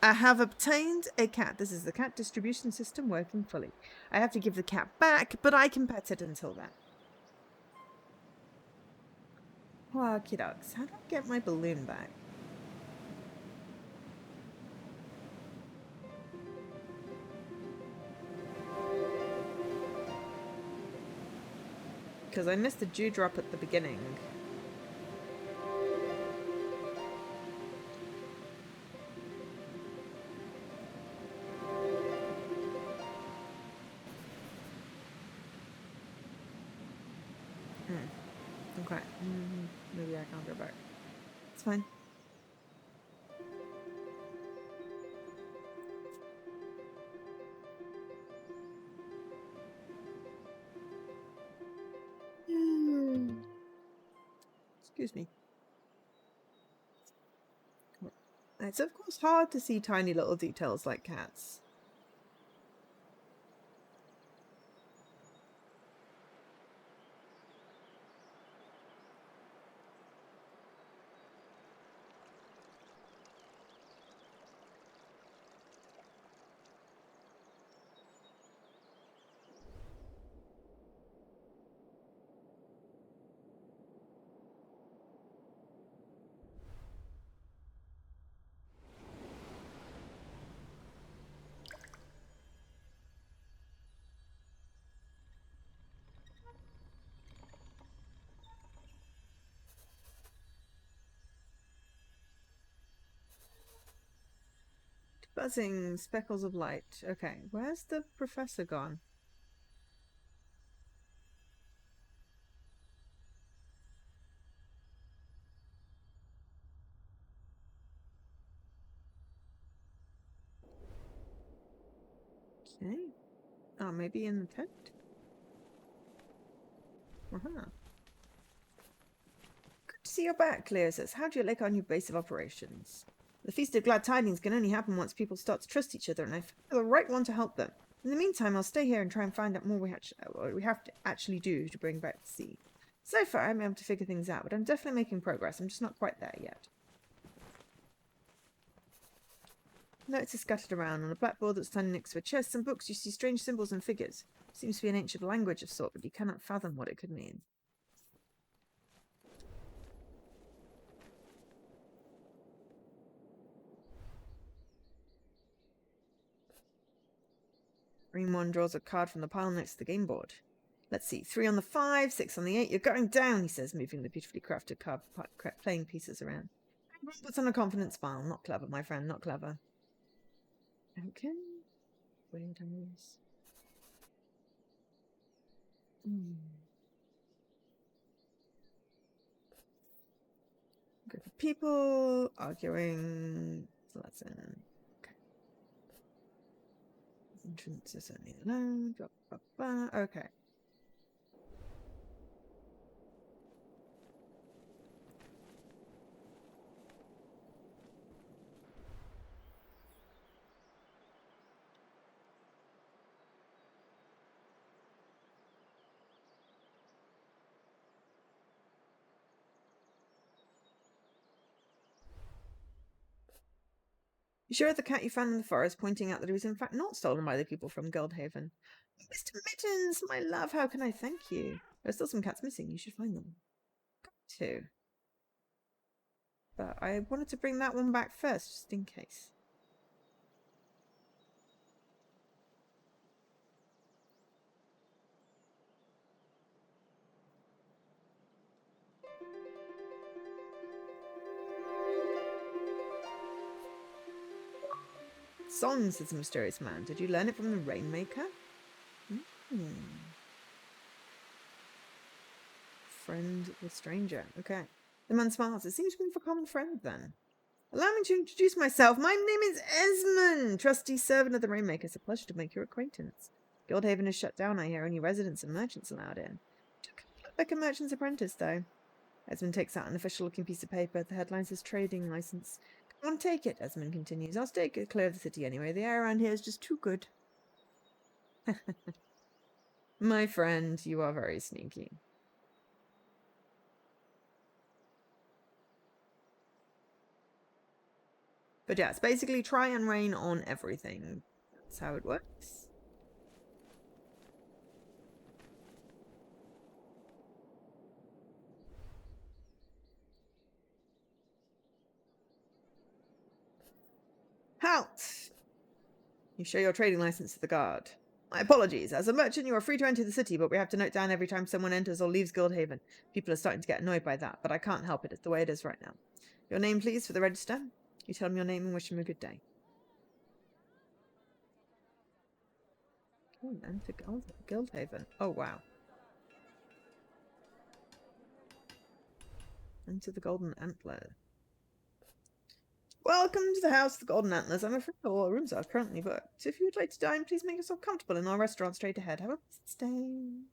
I have obtained a cat. This is the cat distribution system working fully. I have to give the cat back, but I can pet it until then. Okie dokes. How do I get my balloon back? Because I missed the dewdrop at the beginning. Okay. Maybe I can't go back. It's fine. Excuse me. It's of course hard to see tiny little details like cats. Buzzing speckles of light. Okay, where's the professor gone? Okay. Oh, maybe in the tent? Uh-huh. Good to see you're back, Cleo says. How do you like our new base of operations? The Feast of Glad Tidings can only happen once people start to trust each other, and I feel the right one to help them. In the meantime, I'll stay here and try and find out more what we have to actually do to bring back the sea. So far, I'm able to figure things out, but I'm definitely making progress. I'm just not quite there yet. Notes are scattered around. On a blackboard that's standing next to a chest and books, you see strange symbols and figures. Seems to be an ancient language of sort, but you cannot fathom what it could mean. Green one draws a card from the pile next to the game board. Let's see, 3 on the 5, 6 on the 8. You're going down, he says, moving the beautifully crafted card playing pieces around. Puts on a confident smile. Not clever, my friend, not clever. Okay. Weirdos. Group of people arguing. So that's in. Okay. Entrance is only alone. Okay. You sure the cat you found in the forest, pointing out that it was in fact not stolen by the people from Goldhaven? Mr. Mittens, my love, how can I thank you? There's still some cats missing. You should find them. Got to. But I wanted to bring that one back first, just in case. Song, says the mysterious man. Did you learn it from the Rainmaker? Friend with stranger. Okay. The man smiles. It seems we've a common friend then. Allow me to introduce myself. My name is Esmond, trusty servant of the Rainmaker. It's a pleasure to make your acquaintance. Goldhaven is shut down, I hear. Only residents and merchants allowed in. You look like a merchant's apprentice, though. Esmond takes out an official-looking piece of paper. The headline says trading license. Come on, take it, Esmond continues. I'll stay clear of the city anyway. The air around here is just too good. My friend, you are very sneaky. But yeah, it's basically try and rain on everything. That's how it works. Halt! You show your trading license to the guard. My apologies. As a merchant, you are free to enter the city, but we have to note down every time someone enters or leaves Goldhaven. People are starting to get annoyed by that, but I can't help it. It's the way it is right now. Your name, please, for the register. You tell him your name and wish him a good day. Oh, enter Goldhaven. Oh, wow. Enter the Golden Antler. Welcome to the House of the Golden Antlers. I'm afraid all our rooms are currently booked. If you would like to dine, please make yourself comfortable in our restaurant straight ahead. Have a pleasant stay.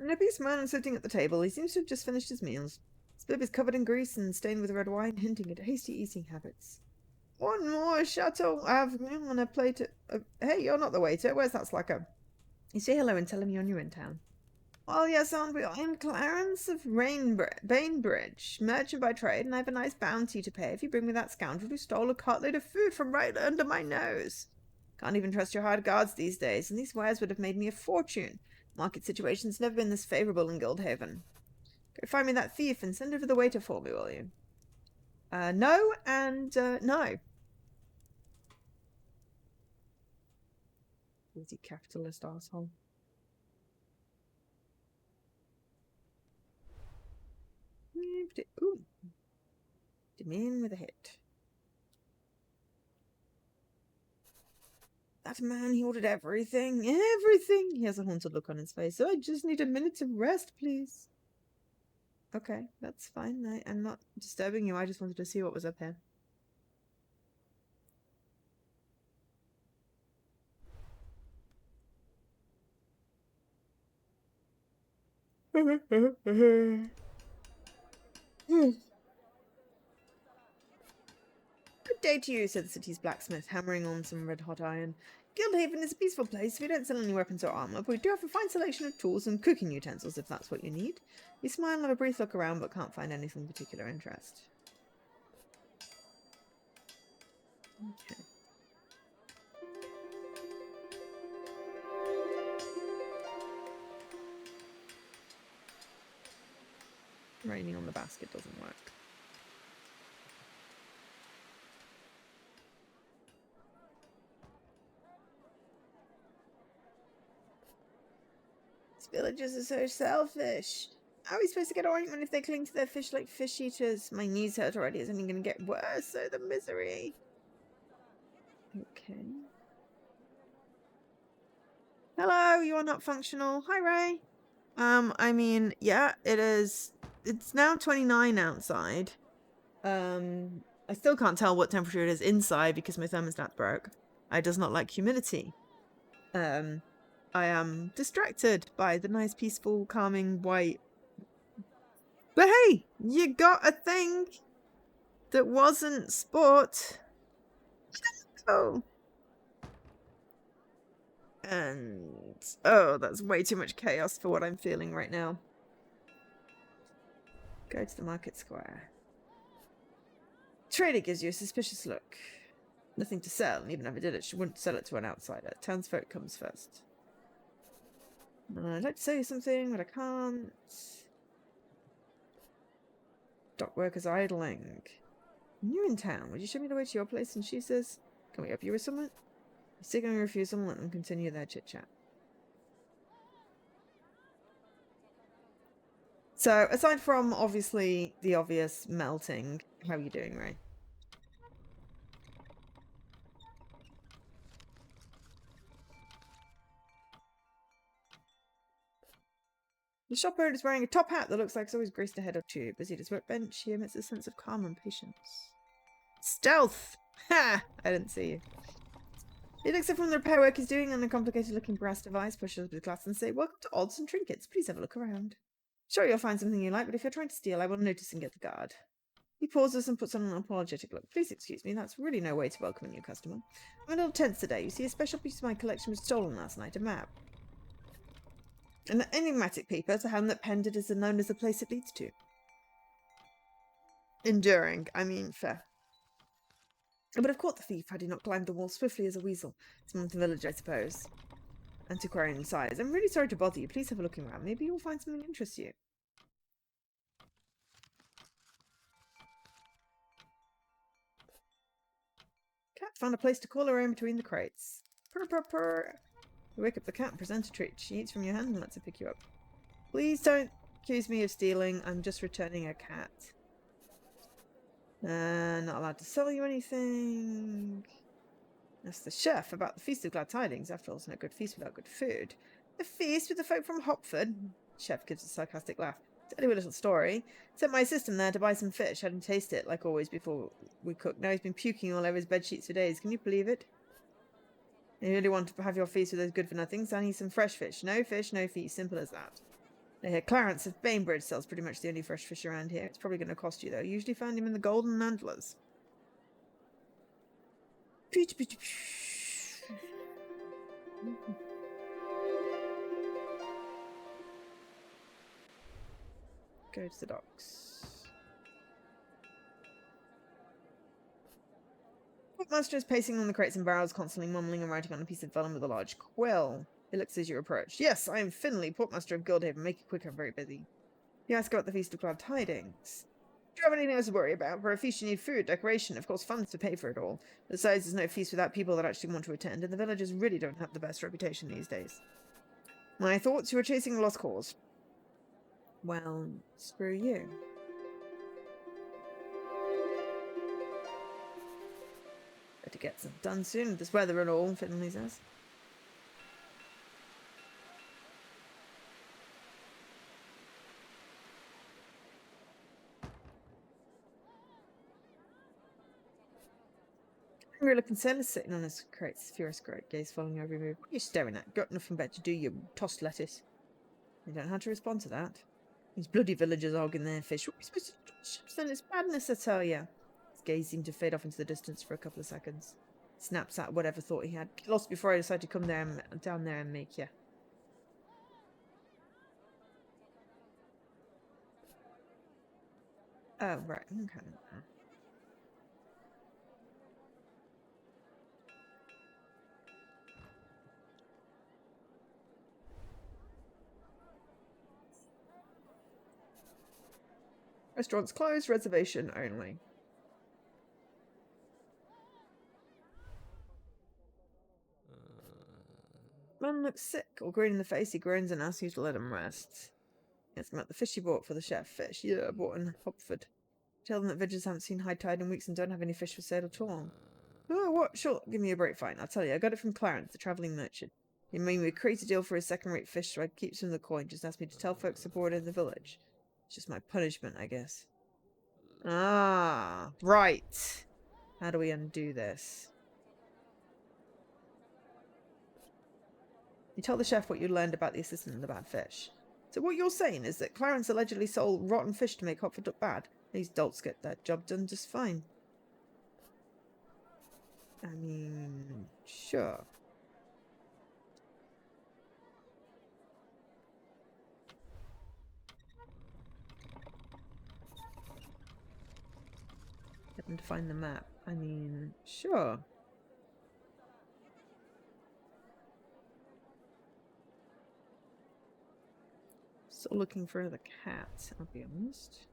An obese man sitting at the table. He seems to have just finished his meals. His bib is covered in grease and stained with red wine, hinting at hasty eating habits. One more Chateau Avenue on a plate of... Hey, you're not the waiter. Where's that slacker? You say hello and tell him you're new in town. Well, yes, aren't we? I'm Clarence of Bainbridge, merchant by trade, and I have a nice bounty to pay if you bring me that scoundrel who stole a cartload of food from right under my nose. Can't even trust your hired guards these days, and these wares would have made me a fortune. Market situation's never been this favourable in Goldhaven. Go find me that thief and send over the waiter for me, will you? No and no. Busy capitalist asshole. Ooh. Demand with a hit. That man, he ordered everything. Everything! He has a haunted look on his face. So I just need a minute of rest, please. Okay, that's fine. I'm not disturbing you. I just wanted to see what was up here. Good day to you, said the city's blacksmith, hammering on some red-hot iron. Guildhaven is a peaceful place. We don't sell any weapons or armor, but we do have a fine selection of tools and cooking utensils if that's what you need. You smile and have a brief look around, but can't find anything of particular interest. Okay. Raining on the basket doesn't work. These villagers are so selfish. How are we supposed to get ointment if they cling to their fish like fish eaters? My knees hurt already. It's only going to get worse. So the misery. Okay. Hello, you are not functional. Hi, Ray. I mean, yeah, it is. It's now 29 outside. I still can't tell what temperature it is inside because my thermostat broke. I does not like humidity. I am distracted by the nice, peaceful, calming white. But hey, you got a thing that wasn't sport. Oh. And oh, that's way too much chaos for what I'm feeling right now. Go to the market square. Trader gives you a suspicious look. Nothing to sell, and even if I did it, she wouldn't sell it to an outsider. Townsfolk comes first. I'd like to say something, but I can't. Dock workers idling. New in town. Would you show me the way to your place? And she says, can we help you with someone? You still going to refuse them? Let them continue their chit-chat. So, aside from, obviously, the obvious melting, how are you doing, Ray? The shop owner is wearing a top hat that looks like it's always graced a head or two. Busy at his workbench, he emits a sense of calm and patience. Stealth! Ha! I didn't see you. He looks up from the repair work he's doing on a complicated-looking brass device, pushes up his glass and says, welcome to Odds and Trinkets. Please have a look around. Sure, you'll find something you like, but if you're trying to steal, I will notice and get the guard. He pauses and puts on an apologetic look. Please excuse me, that's really no way to welcome a new customer. I'm a little tense today. You see, a special piece of my collection was stolen last night, a map. An enigmatic paper, a hand that penned it is known as the place it leads to. Enduring, I mean, fair. I would have caught the thief had he not climbed the wall swiftly as a weasel. Someone from the village, I suppose. Antiquarian sighs. I'm really sorry to bother you. Please have a look around. Maybe you'll find something that interests you. Cat found a place to call her own between the crates. Purr, purr, purr. You wake up the cat and present a treat. She eats from your hand and lets her pick you up. Please don't accuse me of stealing. I'm just returning a cat. Not allowed to sell you anything. That's the chef about the Feast of Glad Tidings. After all, it's no good feast without good food. The feast with the folk from Hopford? Chef gives a sarcastic laugh. Tell you a little story. Sent my assistant there to buy some fish. Had him taste it, like always, before we cooked. Now he's been puking all over his bedsheets for days. Can you believe it? You really want to have your feast with those good-for-nothings? I need some fresh fish. No fish, no feast. Simple as that. Clarence at Bainbridge sells pretty much the only fresh fish around here. It's probably going to cost you, though. Usually find him in the Golden Antlers. Go to the docks. Portmaster is pacing on the crates and barrels, constantly mumbling and writing on a piece of vellum with a large quill. He looks as you approach. Yes, I am Finley, Portmaster of Guildhaven. Make it quick, I'm very busy. You ask about the Feast of Glad Tidings. Do you have anything else to worry about? For a feast you need food, decoration, of course funds to pay for it all. Besides, there's no feast without people that actually want to attend, and the villagers really don't have the best reputation these days. My thoughts? You are chasing a lost cause. Well, screw you. Better get some done soon with this weather and all, Finley says. Hungry looking sailor sitting on his crates, furious gaze following every move. What are you staring at? Got nothing better to do, you tossed lettuce. You don't know how to respond to that. These bloody villagers hogging their fish. What are we supposed to do? Then it's madness, I tell you. His gaze seemed to fade off into the distance for a couple of seconds. Snaps at whatever thought he had. Get lost before I decide to come down there and make you. Oh, right. Okay. Restaurants closed, reservation only. Man looks sick or green in the face. He groans and asks you to let him rest. Ask him about the fish you bought for the chef. Fish, yeah, I bought in Hopford. Tell them that villagers haven't seen high tide in weeks and don't have any fish for sale at all. Oh, what? Sure, give me a break, fine. I'll tell you, I got it from Clarence, the travelling merchant. He made me a crazy deal for his second-rate fish, so I keep some of the coin. Just asked me to tell folks aboard in the village. It's just my punishment, I guess. Ah, right. How do we undo this? You tell the chef what you learned about the assistant and the bad fish. So what you're saying is that Clarence allegedly sold rotten fish to make Hopford look bad. These dolts get that job done just fine. I mean, sure. Get them to find the map. I mean, sure. Still looking for the cat, I'll be honest.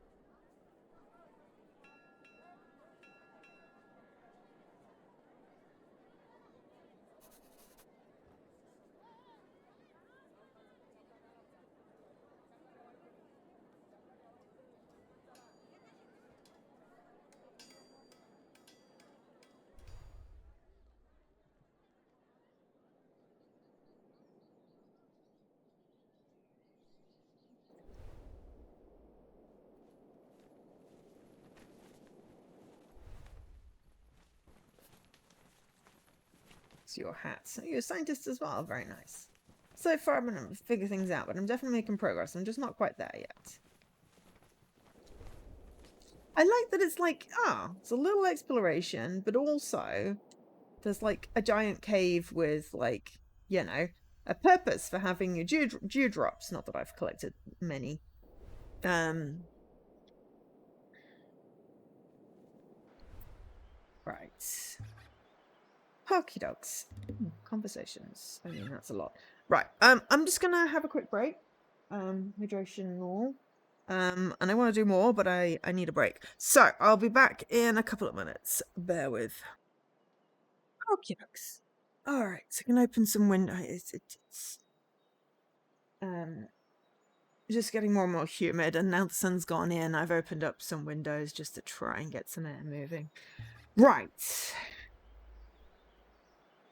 It's your hat. So you're a scientist as well, very nice. So far, I'm going to figure things out, but I'm definitely making progress. I'm just not quite there yet. I like that it's like, it's a little exploration, but also there's like a giant cave with like, you know, a purpose for having your dewdrops. Not that I've collected many. Right. Okie dokes. Conversations. I mean, that's a lot. Right. I'm just gonna have a quick break. Hydration and all. And I want to do more, but I need a break. So I'll be back in a couple of minutes. Bear with. Okie dokes. All right. So I can open some windows. It's just getting more and more humid, and now the sun's gone in. I've opened up some windows just to try and get some air moving. Right.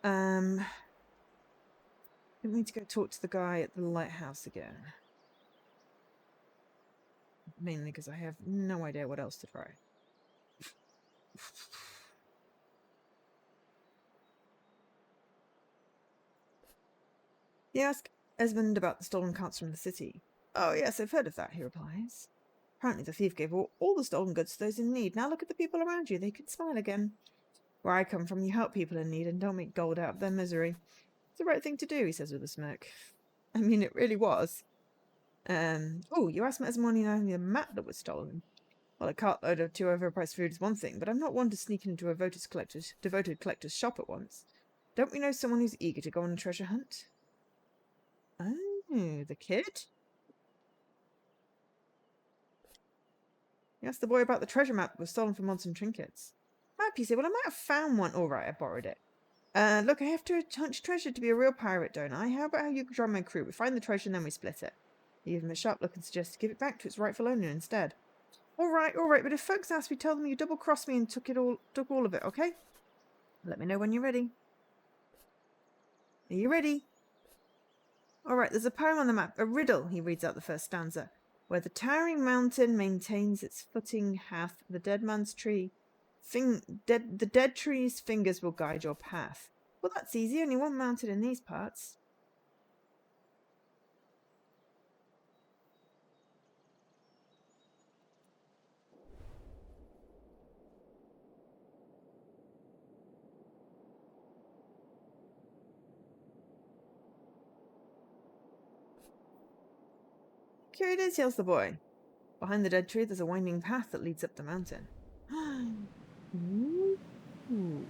I need to go talk to the guy at the lighthouse again. Mainly because I have no idea what else to try. You ask Esmond about the stolen carts from the city. Oh, yes, I've heard of that, he replies. Apparently the thief gave all the stolen goods to those in need. Now look at the people around you. They can smile again. Where I come from, you help people in need and don't make gold out of their misery. It's the right thing to do, he says with a smirk. I mean, it really was. Oh, you asked me this morning only the map that was stolen. Well, a cartload of too overpriced food is one thing, but I'm not one to sneak into a devoted collector's shop at once. Don't we know someone who's eager to go on a treasure hunt? Oh, the kid? You asked the boy about the treasure map that was stolen from Odds and Trinkets. Map, you say? Well, I might have found one. All right, I borrowed it. Look, I have to hunt treasure to be a real pirate, don't I? How about how you join my crew? We find the treasure and then we split it. He gave him a sharp look and suggested give it back to its rightful owner instead. All right, but if folks ask me, tell them you double-crossed me and took all of it, okay? Let me know when you're ready. Are you ready? All right, there's a poem on the map, a riddle, he reads out the first stanza. Where the towering mountain maintains its footing hath the dead man's tree. The dead tree's fingers will guide your path. Well, that's easy, only one mountain in these parts. Here it is, yells the boy. Behind the dead tree, there's a winding path that leads up the mountain. Ooh.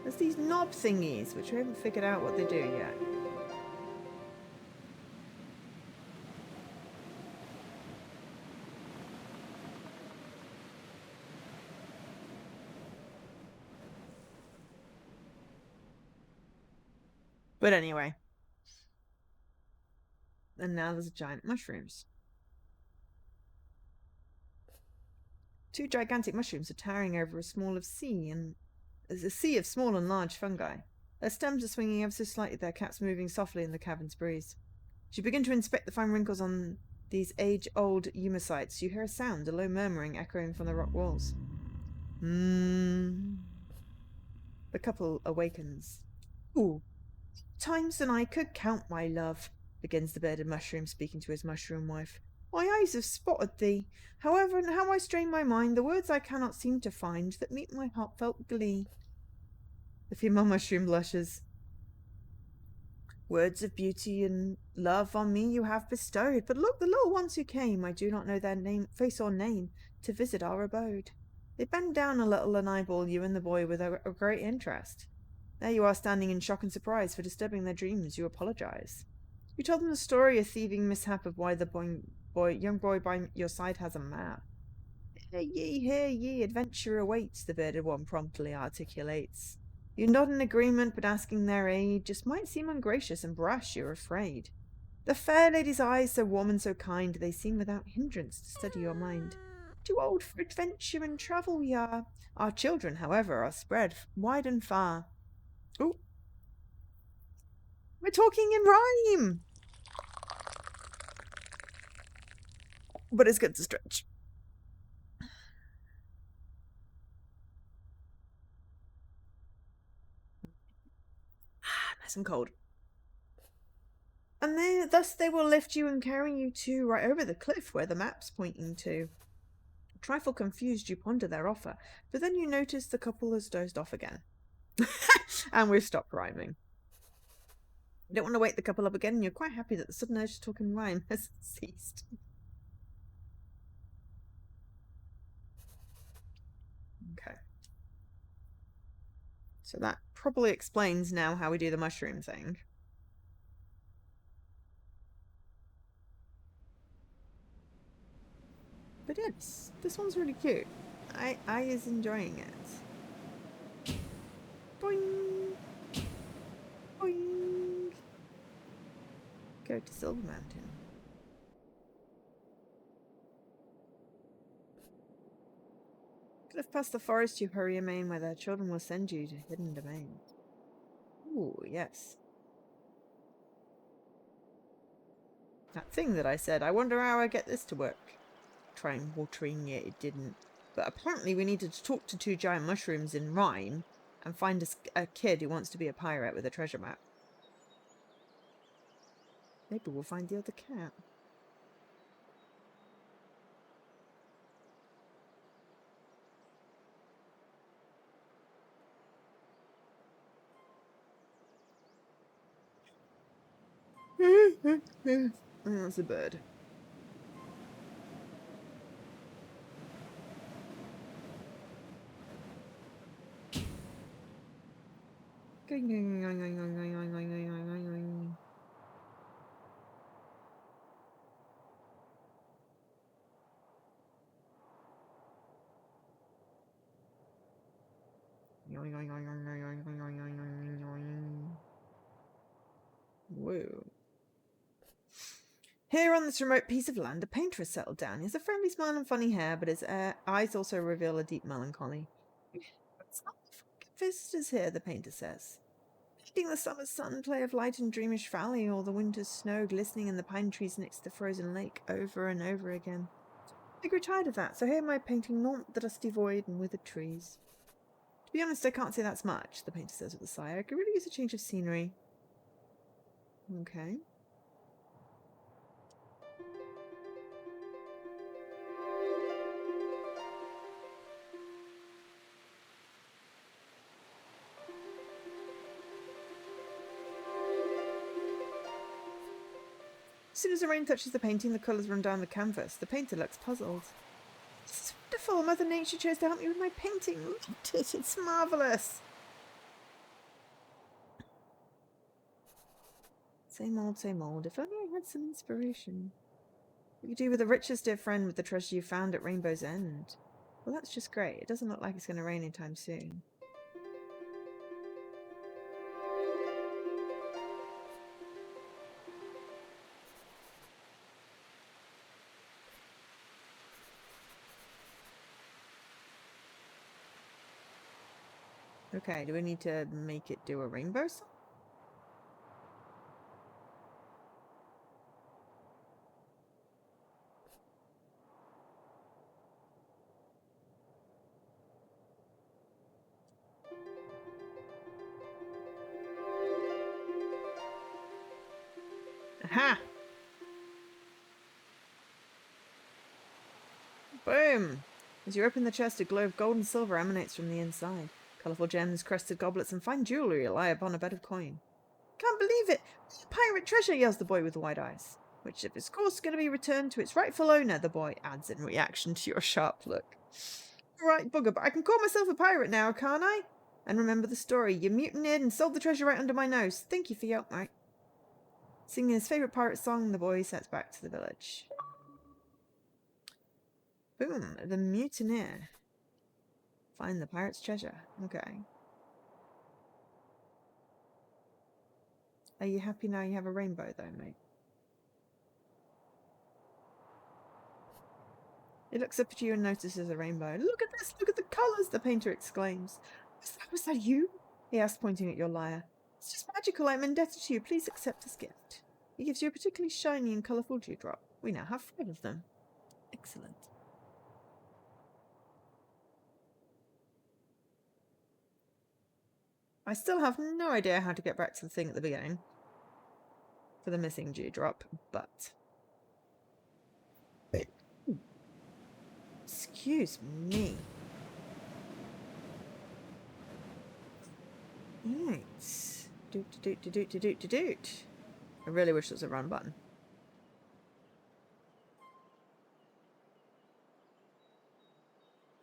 There's these knob thingies, which we haven't figured out what they do yet. But anyway. And now there's giant mushrooms. Two gigantic mushrooms are towering over a sea of small and large fungi. Their stems are swinging ever so slightly, their caps moving softly in the cavern's breeze. As you begin to inspect the fine wrinkles on these age-old humacytes, you hear a sound, a low murmuring echoing from the rock walls. The couple awakens. Ooh, times than I could count, my love, begins the bearded mushroom, speaking to his mushroom wife. My eyes have spotted thee. However, and how I strain my mind, the words I cannot seem to find that meet my heartfelt glee. The female mushroom blushes. Words of beauty and love on me you have bestowed, but look, the little ones who came, I do not know their face or name, to visit our abode. They bend down a little and eyeball you and the boy with a great interest. There you are standing in shock and surprise for disturbing their dreams. You apologize. You tell them the story, a thieving mishap of why the young boy by your side has a map. Hear ye, adventure awaits, the bearded one promptly articulates. You nod in agreement, but asking their aid just might seem ungracious and brash, you're afraid. The fair lady's eyes, so warm and so kind, they seem without hindrance to steady your mind. Too old for adventure and travel we are. Our children, however, are spread wide and far. Ooh. We're talking in rhyme! But it's good to stretch. Nice and cold. And thus they will lift you and carry you to right over the cliff where the map's pointing to. A trifle confused, you ponder their offer, but then you notice the couple has dozed off again. And we've stopped rhyming. You don't want to wake the couple up again, and you're quite happy that the sudden urge to talk in rhyme has ceased. Okay. So that probably explains now how we do the mushroom thing. But yes, this one's really cute. I is enjoying it. Boing! Boing! Go to Silver Mountain. Cliff past the forest you hurry amain, where their children will send you to hidden domains. Ooh, yes. That thing that I said, I wonder how I get this to work. Trying watering it, it didn't. But apparently we needed to talk to two giant mushrooms in rhyme and find a kid who wants to be a pirate with a treasure map. Maybe we'll find the other cat. That's a bird. Whoa. Here on this remote piece of land, a painter has settled down. He has a friendly smile and funny hair, but his eyes also reveal a deep melancholy. It's not the visitors here, the painter says. Painting the summer sun play of light in dreamish valley, or the winter's snow glistening in the pine trees next to the frozen lake over and over again. I grew tired of that, so here am I painting naught the dusty void and withered trees. To be honest, I can't say that's much, the painter says with a sigh. I could really use a change of scenery. Okay. As soon as the rain touches the painting, the colours run down the canvas. The painter looks puzzled. This is wonderful. Mother Nature chose to help me with my painting. Look at it. It's marvellous. Same old, same old. If only I had some inspiration. What you do with the richest, dear friend, with the treasure you found at Rainbow's End? Well, that's just great. It doesn't look like it's going to rain anytime soon. Okay, do we need to make it do a rainbow song? Aha! Boom! As you open the chest, a glow of gold and silver emanates from the inside. Colourful gems, crested goblets, and fine jewellery lie upon a bed of coin. Can't believe it! Pirate treasure, yells the boy with the wide eyes. Which of is course going to be returned to its rightful owner, the boy adds in reaction to your sharp look. Right, bugger, but I can call myself a pirate now, can't I? And remember the story. You mutineered and sold the treasure right under my nose. Thank you for your help, mate. Singing his favourite pirate song, the boy sets back to the village. Boom, the mutineer. Find the pirate's treasure. Okay. Are you happy now you have a rainbow, though, mate? He looks up at you and notices a rainbow. Look at this! Look at the colours! The painter exclaims. Was that you? He asks, pointing at your lyre. It's just magical. I'm indebted to you. Please accept this gift. He gives you a particularly shiny and colourful dewdrop. We now have 5 of them. Excellent. I still have no idea how to get back to the thing at the beginning for the missing dewdrop, but... Excuse me. Right. Doot. I really wish there was a run button.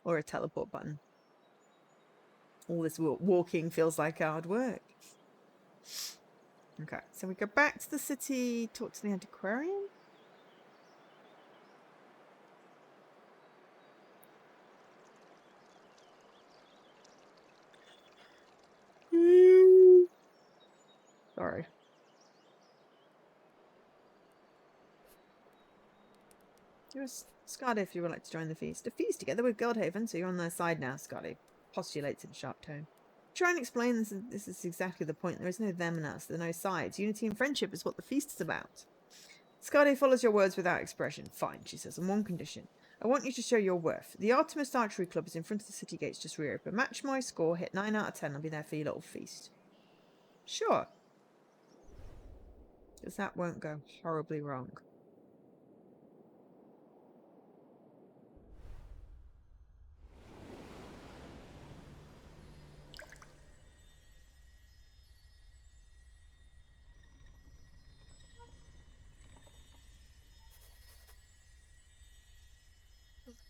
Or a teleport button. All this walking feels like hard work. Okay, so we go back to the city, talk to the antiquarian. Sorry. Here's Scotty if you would like to join the feast. A feast together with Goldhaven, so you're on their side now, Scotty. Postulates in a sharp tone. Try and explain this is exactly the point. There is no them and us. There are no sides. Unity and friendship is what the feast is about. Scotty follows your words without expression. Fine, she says, on one condition. I want you to show your worth. The Artemis Archery Club is in front of the city gates just reopened. Match my score, hit 9 out of 10. I'll be there for your little feast. Sure. Because that won't go horribly wrong.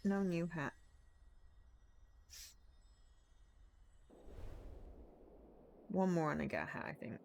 No new hat. One more and I get a hat, I think.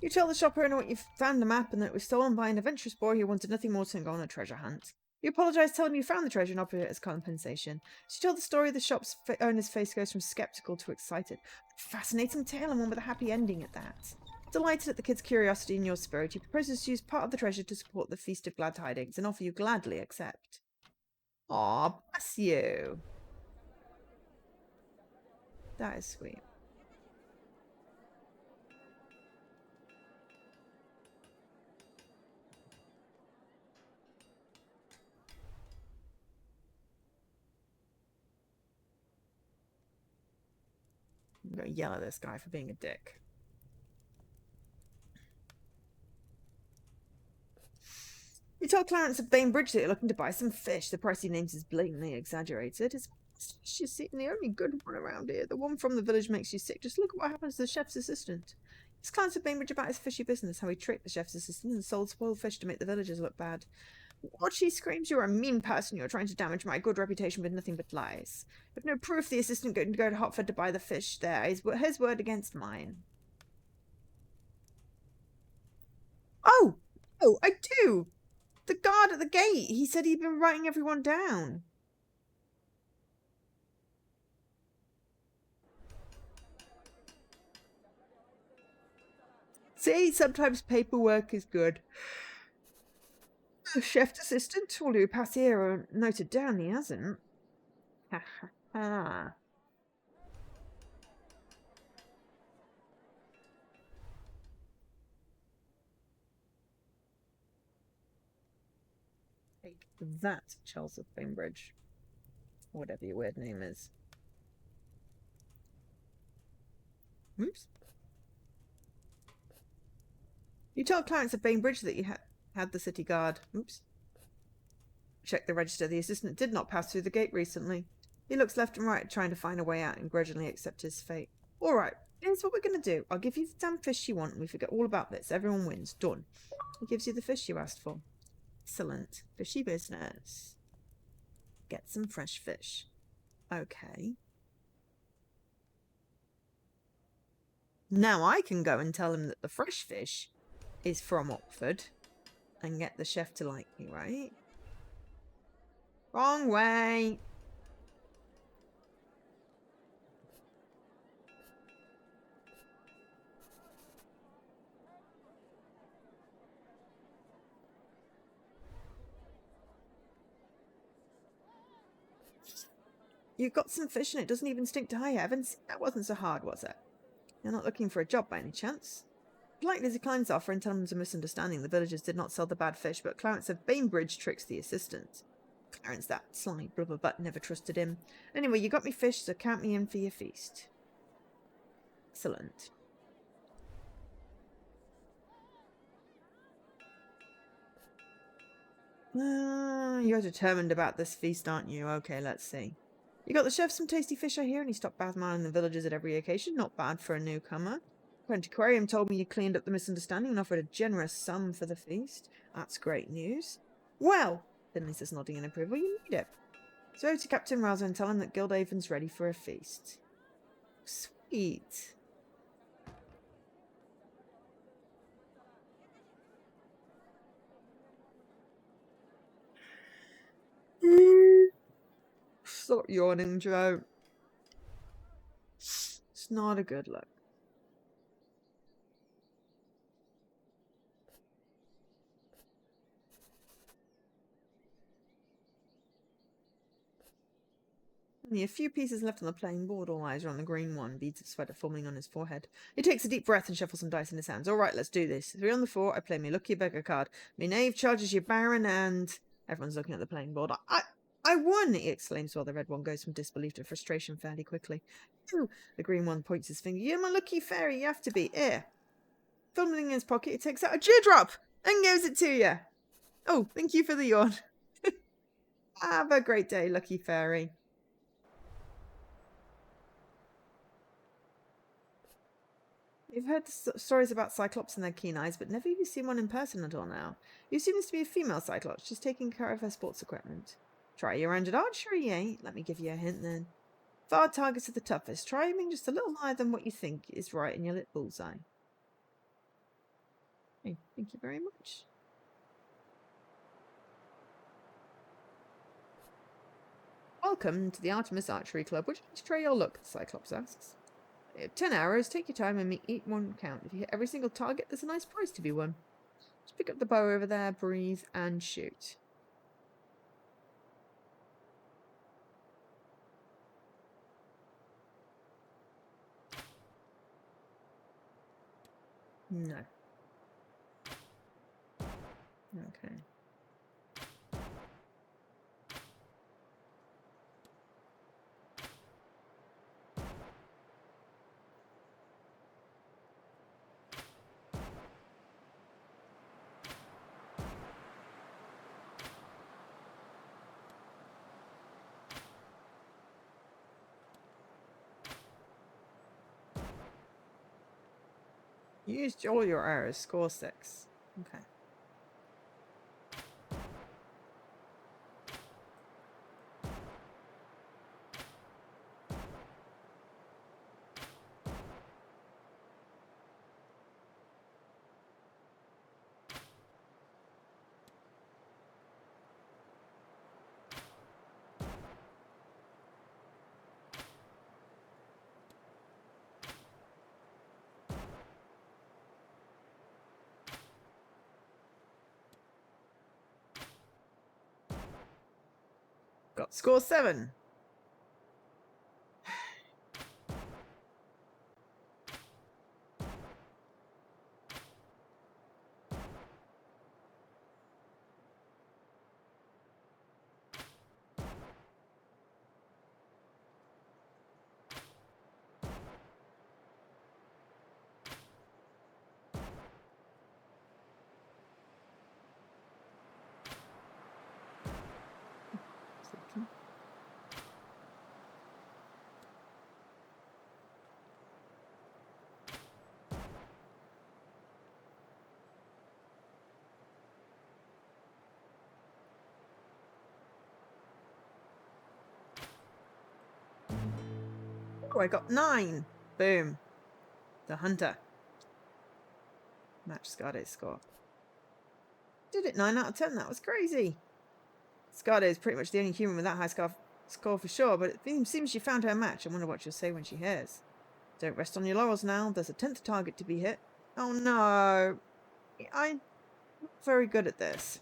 You tell the shop owner what you found the map and that it was stolen by an adventurous boy who wanted nothing more than to go on a treasure hunt. You apologise, telling him you found the treasure and offered it as compensation. As you tell the story, the shop's owner's face goes from sceptical to excited. Fascinating tale, and one with a happy ending at that. Delighted at the kid's curiosity and your spirit, he proposes to use part of the treasure to support the Feast of Glad Tidings, and offer you gladly accept. Aw, bless you. That is sweet. I'm going to yell at this guy for being a dick. You tell Clarence of Bainbridge that you're looking to buy some fish. The price he names is blatantly exaggerated. It's fish you see, the only good one around here. The one from the village makes you sick. Just look at what happens to the chef's assistant. It's Clarence of Bainbridge about his fishy business, how he tricked the chef's assistant and sold spoiled fish to make the villagers look bad. What she screams, you're a mean person. You're trying to damage my good reputation with nothing but lies. But no proof the assistant going to go to Hotford to buy the fish there. His word against mine. Oh! Oh, I do! The guard at the gate! He said he'd been writing everyone down. See, sometimes paperwork is good. The chef's assistant will do pass here or noted down. He hasn't. Ha ha ha. Take that, Charles of Bainbridge. Whatever your weird name is. Oops. You told Clarence of Bainbridge that you had the city guard. Oops. Check the register. The assistant did not pass through the gate recently. He looks left and right, trying to find a way out and grudgingly accept his fate. All right, here's what we're going to do. I'll give you the damn fish you want, and we forget all about this. Everyone wins. Done. He gives you the fish you asked for. Excellent. Fishy business. Get some fresh fish. Okay. Now I can go and tell him that the fresh fish is from Oxford and get the chef to like me, right? Wrong way. You've got some fish and it doesn't even stink to high heavens. That wasn't so hard, was it? You're not looking for a job by any chance? Politely declines the offer and tells him it's a misunderstanding. The villagers did not sell the bad fish, but Clarence of Bainbridge tricks the assistant. Clarence, that sly blubber butt, never trusted him. Anyway, you got me fish, so count me in for your feast. Excellent. You're determined about this feast, aren't you? Okay, let's see. You got the chef some tasty fish, I hear, and he stopped badmouthing the villagers at every occasion. Not bad for a newcomer. Antiquarian told me you cleaned up the misunderstanding and offered a generous sum for the feast. That's great news. Well, Finley says, nodding in approval, you need it. So to Captain Rouser and tell him that Guildhaven's ready for a feast. Sweet. Stop yawning, Joe. It's not a good look. Only a few pieces left on the playing board, all eyes are on the green one, beads of sweat are forming on his forehead. He takes a deep breath and shuffles some dice in his hands. All right, let's do this. 3 on the 4, I play me lucky beggar card. Me knave charges your baron, and... Everyone's looking at the playing board. I won, he exclaims while the red one goes from disbelief to frustration fairly quickly. Ooh, the green one points his finger. You're my lucky fairy, you have to be. Here. Fumbling in his pocket, he takes out a dewdrop and gives it to you. Oh, thank you for the yawn. Have a great day, lucky fairy. You've heard stories about Cyclops and their keen eyes, but never have you seen one in person until now. You seem to be a female Cyclops, just taking care of her sports equipment. Try your hand at archery, eh? Let me give you a hint then. Far targets are the toughest. Try aiming just a little higher than what you think is right in your lit bullseye. Hey, thank you very much. Welcome to the Artemis Archery Club. Would you like to try your luck? The Cyclops asks. 10 arrows, take your time and make each one count. If you hit every single target, there's a nice prize to be won. Just pick up the bow over there, breathe, and shoot. No. Okay. You used all your arrows, score 6. Okay. Got score 7. Oh, I got 9. Boom. The hunter. Match Scarde's score. Did it 9 out of 10. That was crazy. Scarde is pretty much the only human with that high score for sure, but it seems she found her match. I wonder what she'll say when she hears. Don't rest on your laurels now. There's a 10th target to be hit. Oh no. I'm not very good at this.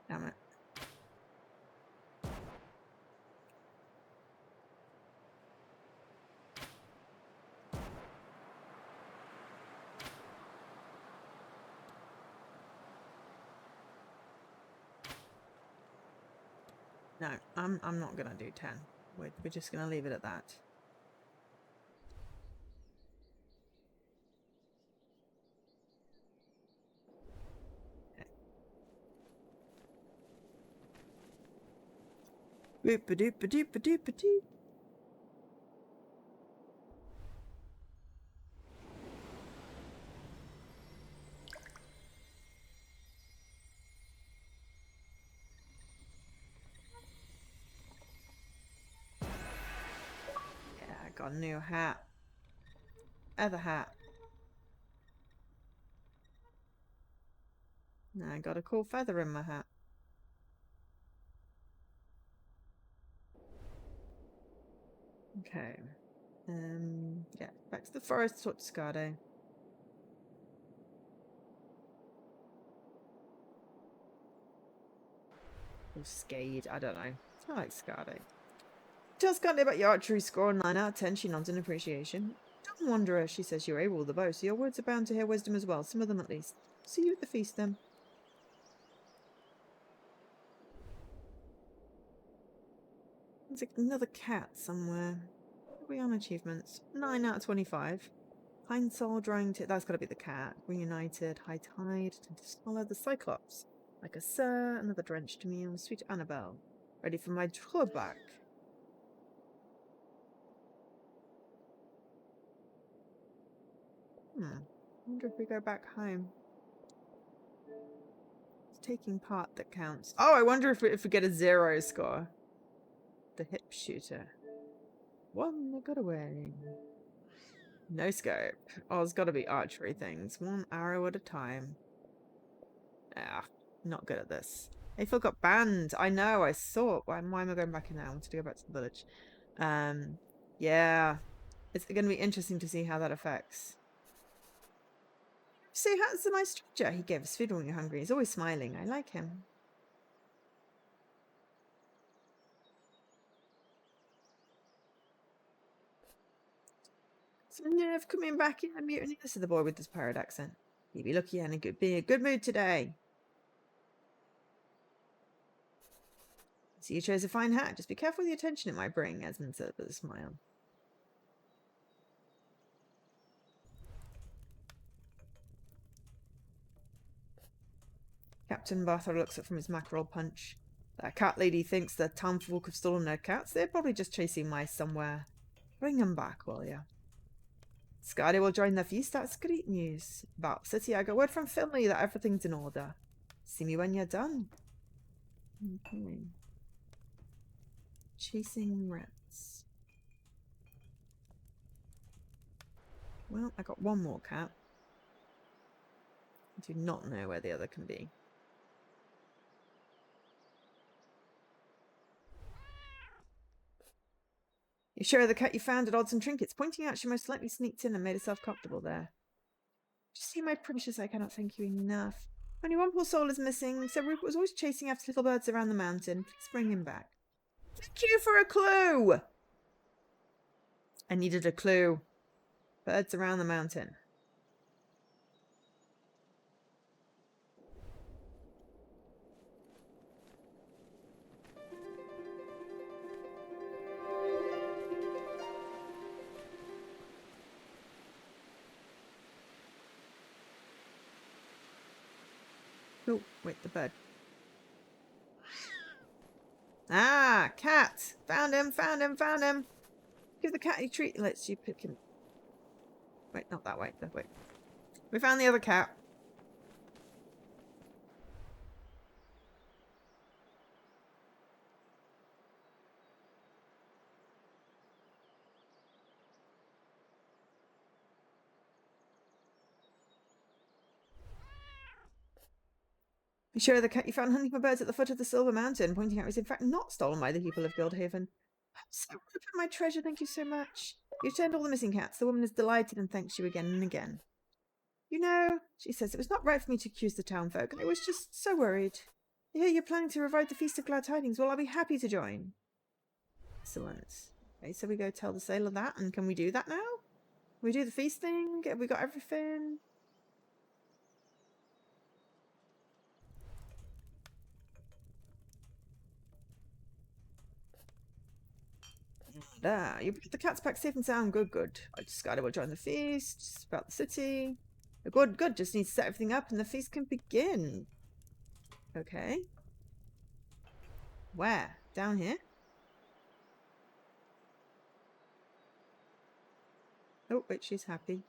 Damn it. No, I'm not gonna do 10. We're just gonna leave it at that. Boop-a-doop-a-doop-a-doop-a-doop. Yeah, I got a new hat. Other hat. I got a cool feather in my hat. Okay. Yeah, back to the forest to talk to Skade. Or Skade, I don't know. I like Skade. Tell Skade about your archery score, 9 out of 10. She nods in appreciation. Don't Wanderer, she says you're able with the bow, so your words are bound to hear wisdom as well, some of them at least. See you at the feast then. There's another cat somewhere. What are we on achievements? 9 out of 25. Hind soul, drying that's got to be the cat. Reunited, high tide, tend to swallow the Cyclops. Like a sir, another drenched meal, sweet Annabelle. Ready for my tour back. Wonder if we go back home. It's taking part that counts. Oh, I wonder if we get a 0 score. The hip shooter. One that got away. No scope. Oh, it's got to be archery things. 1 arrow at a time. Ah, not good at this. Phil got banned. I know, I saw it. Why am I going back in there? I wanted to go back to the village. Yeah. It's going to be interesting to see how that affects. See, that's a nice stranger. He gave us food when we were hungry. He's always smiling. I like him. Some nerve coming back in and mutiny. This is the boy with this pirate accent. He'd be lucky and be in a good mood today. See, you chose a fine hat. Just be careful with the attention it might bring, Esmond said with a smile. Captain Barthor looks up from his mackerel punch. That cat lady thinks the townfolk have stolen their cats. They're probably just chasing mice somewhere. Bring them back, will ya? Skade will join the feast. That's great news. About the city, I got word from Finley that everything's in order. See me when you're done. Okay. Chasing rats. Well, I got one more cat. I do not know where the other can be. You show her the cat you found at Odds and Trinkets, pointing out she most likely sneaked in and made herself comfortable there. Just see, my precious, I cannot thank you enough. Only one poor soul is missing, so Rupert was always chasing after little birds around the mountain. Please bring him back. Thank you for a clue! I needed a clue. Birds around the mountain. Oh, wait, the bird. Ah, cat! Found him, found him, found him! Give the cat a treat. Lets you pick him. Wait, not that way, that way. We found the other cat. You show the cat you found hunting for birds at the foot of the Silver Mountain, pointing out it was in fact not stolen by the people of Guildhaven. So, Rupert, my treasure, thank you so much. You returned all the missing cats. The woman is delighted and thanks you again and again. You know, she says, it was not right for me to accuse the townfolk. I was just so worried. I hear you're planning to revive the Feast of Glad Tidings. Well, I'll be happy to join. Excellent. Okay, so we go tell the sailor that, and can we do that now? We do the feast thing? Have we got everything? There, you brought the cats back safe and sound. Good, good. I just got to join the feast. It's about the city. Good, good. Just need to set everything up and the feast can begin. Okay. Where? Down here? Oh, wait, she's happy.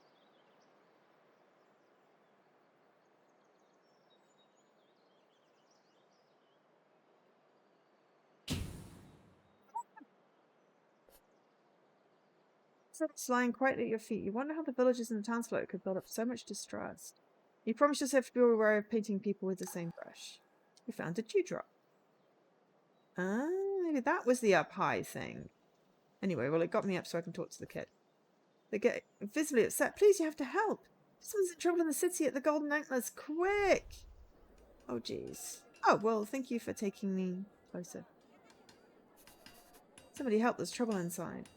It's lying quietly at your feet. You wonder how the villagers and the townsfolk could build up so much distrust. You promised yourself to be aware of painting people with the same brush. We found a dewdrop. Ah, maybe that was the up high thing. Anyway, well, it got me up so I can talk to the kid. They get visibly upset. Please, you have to help. Someone's in trouble in the city at the Golden Antlers. Quick! Oh, jeez. Oh, well, thank you for taking me closer. Somebody help, there's trouble inside.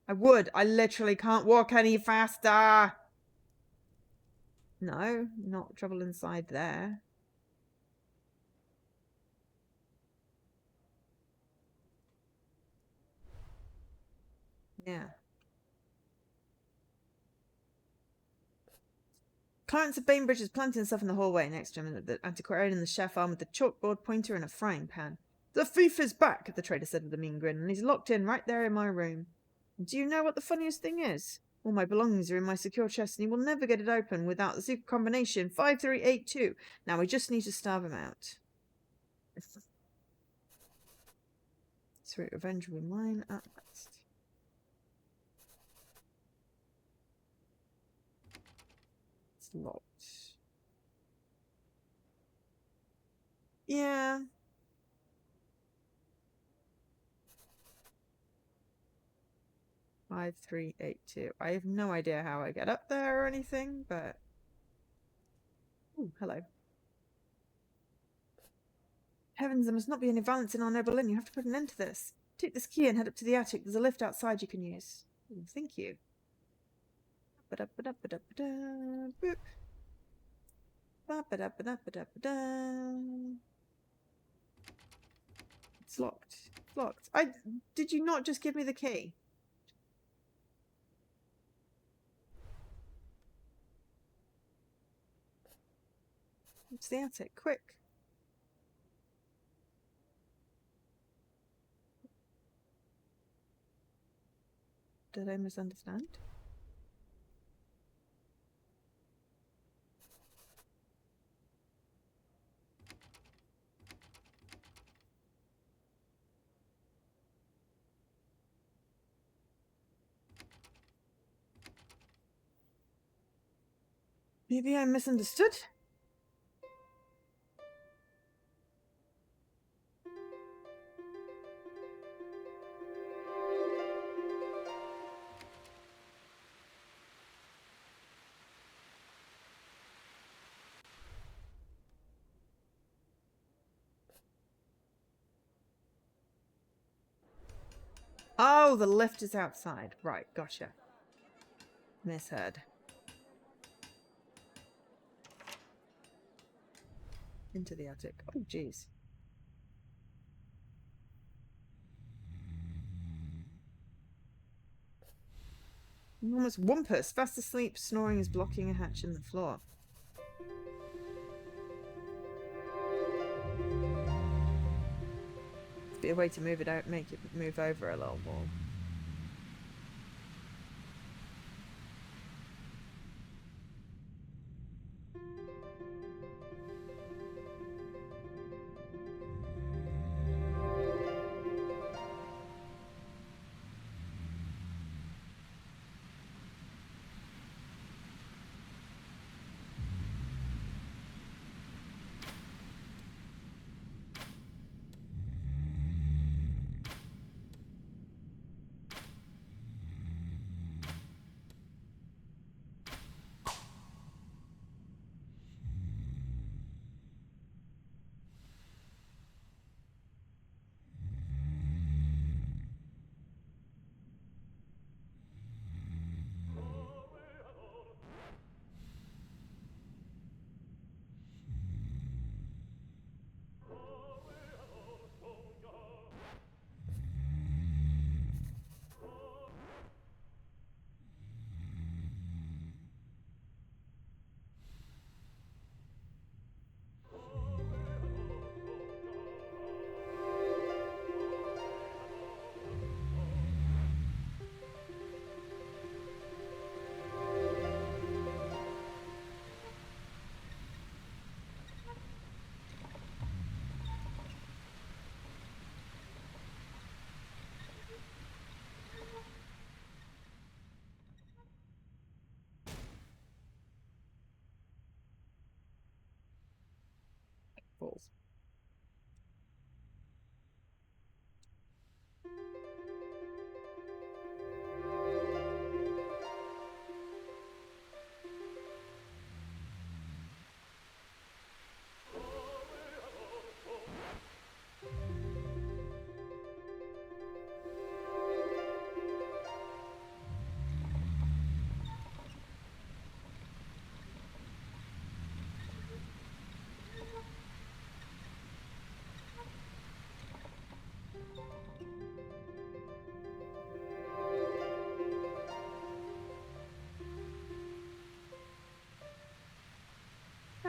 I would. I literally can't walk any faster. No, not trouble inside there. Yeah. Clarence of Bainbridge is planting himself in the hallway next to him, the antiquarian and the chef arm with the chalkboard pointer and a frying pan. The thief is back, the trader said with a mean grin, and he's locked in right there in my room. Do you know what the funniest thing is? All my belongings are in my secure chest, and he will never get it open without the secret combination 5382. Now we just need to starve him out. Sweet revenge will be mine at last. It's locked. Yeah. Five, 3, 8, 2. I have no idea how I get up there or anything, but... Ooh, hello. Heavens, there must not be any violence in our noble inn. You have to put an end to this. Take this key and head up to the attic. There's a lift outside you can use. Ooh, thank you. Boop. It's locked. It's locked. Did you not just give me the key? It's the attic. Quick. Did I misunderstand? Maybe I misunderstood? Oh, the lift is outside. Right, gotcha. Misheard. Into the attic. Oh, jeez. Enormous wumpus. Fast asleep. Snoring is blocking a hatch in the floor. Be a way to move it out, make it move over a little more.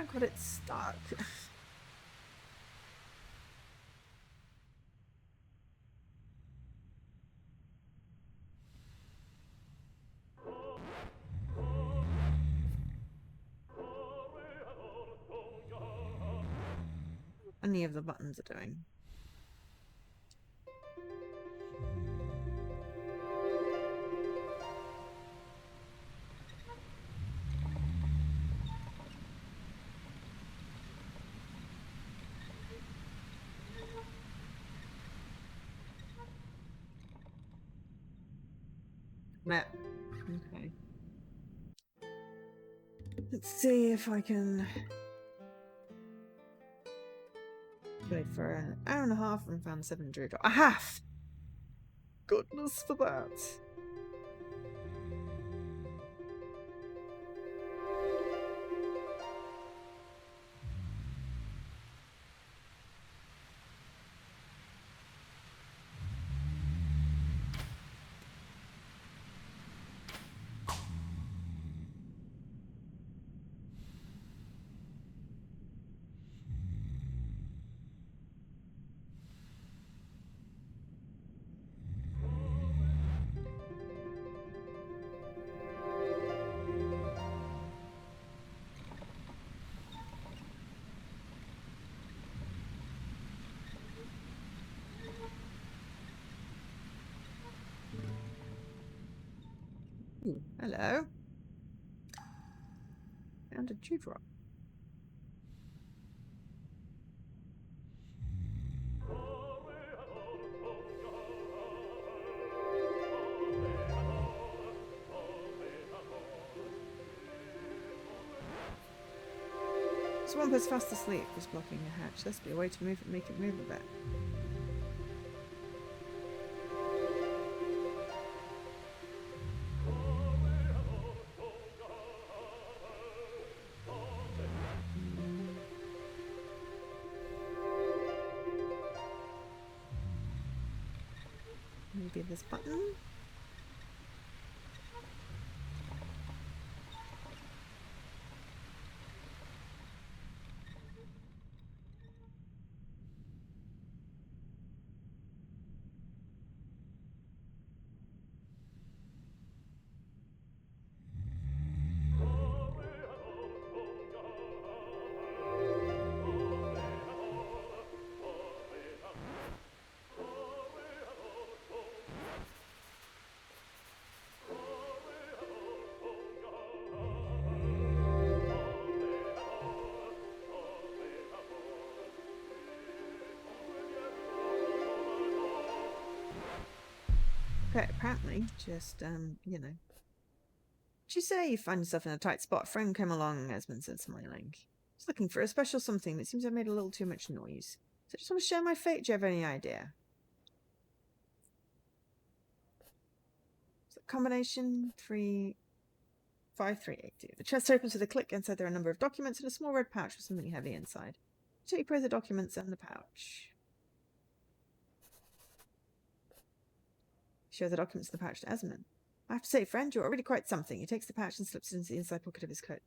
I got it stuck. Any of the buttons are doing. Map. Okay. Let's see if I can play for an hour and a half and found 700. I have! Goodness for that. Ooh, hello. Found a dewdrop. Swampus fast asleep was blocking the hatch. Let's be a way to move it, make it move a bit. Maybe this button. Okay, apparently, just, you know. Did you say you find yourself in a tight spot? A friend came along, Esmond said, smiling. He's looking for a special something that seems to have made a little too much noise. So I just want to share my fate. Do you have any idea? So combination 35382. The chest opens with a click. Inside there are a number of documents and a small red pouch with something heavy inside. So you put the documents in the pouch. Show the documents in the pouch to Esmond. I have to say, friend, you're already quite something. He takes the pouch and slips it into the inside pocket of his coat.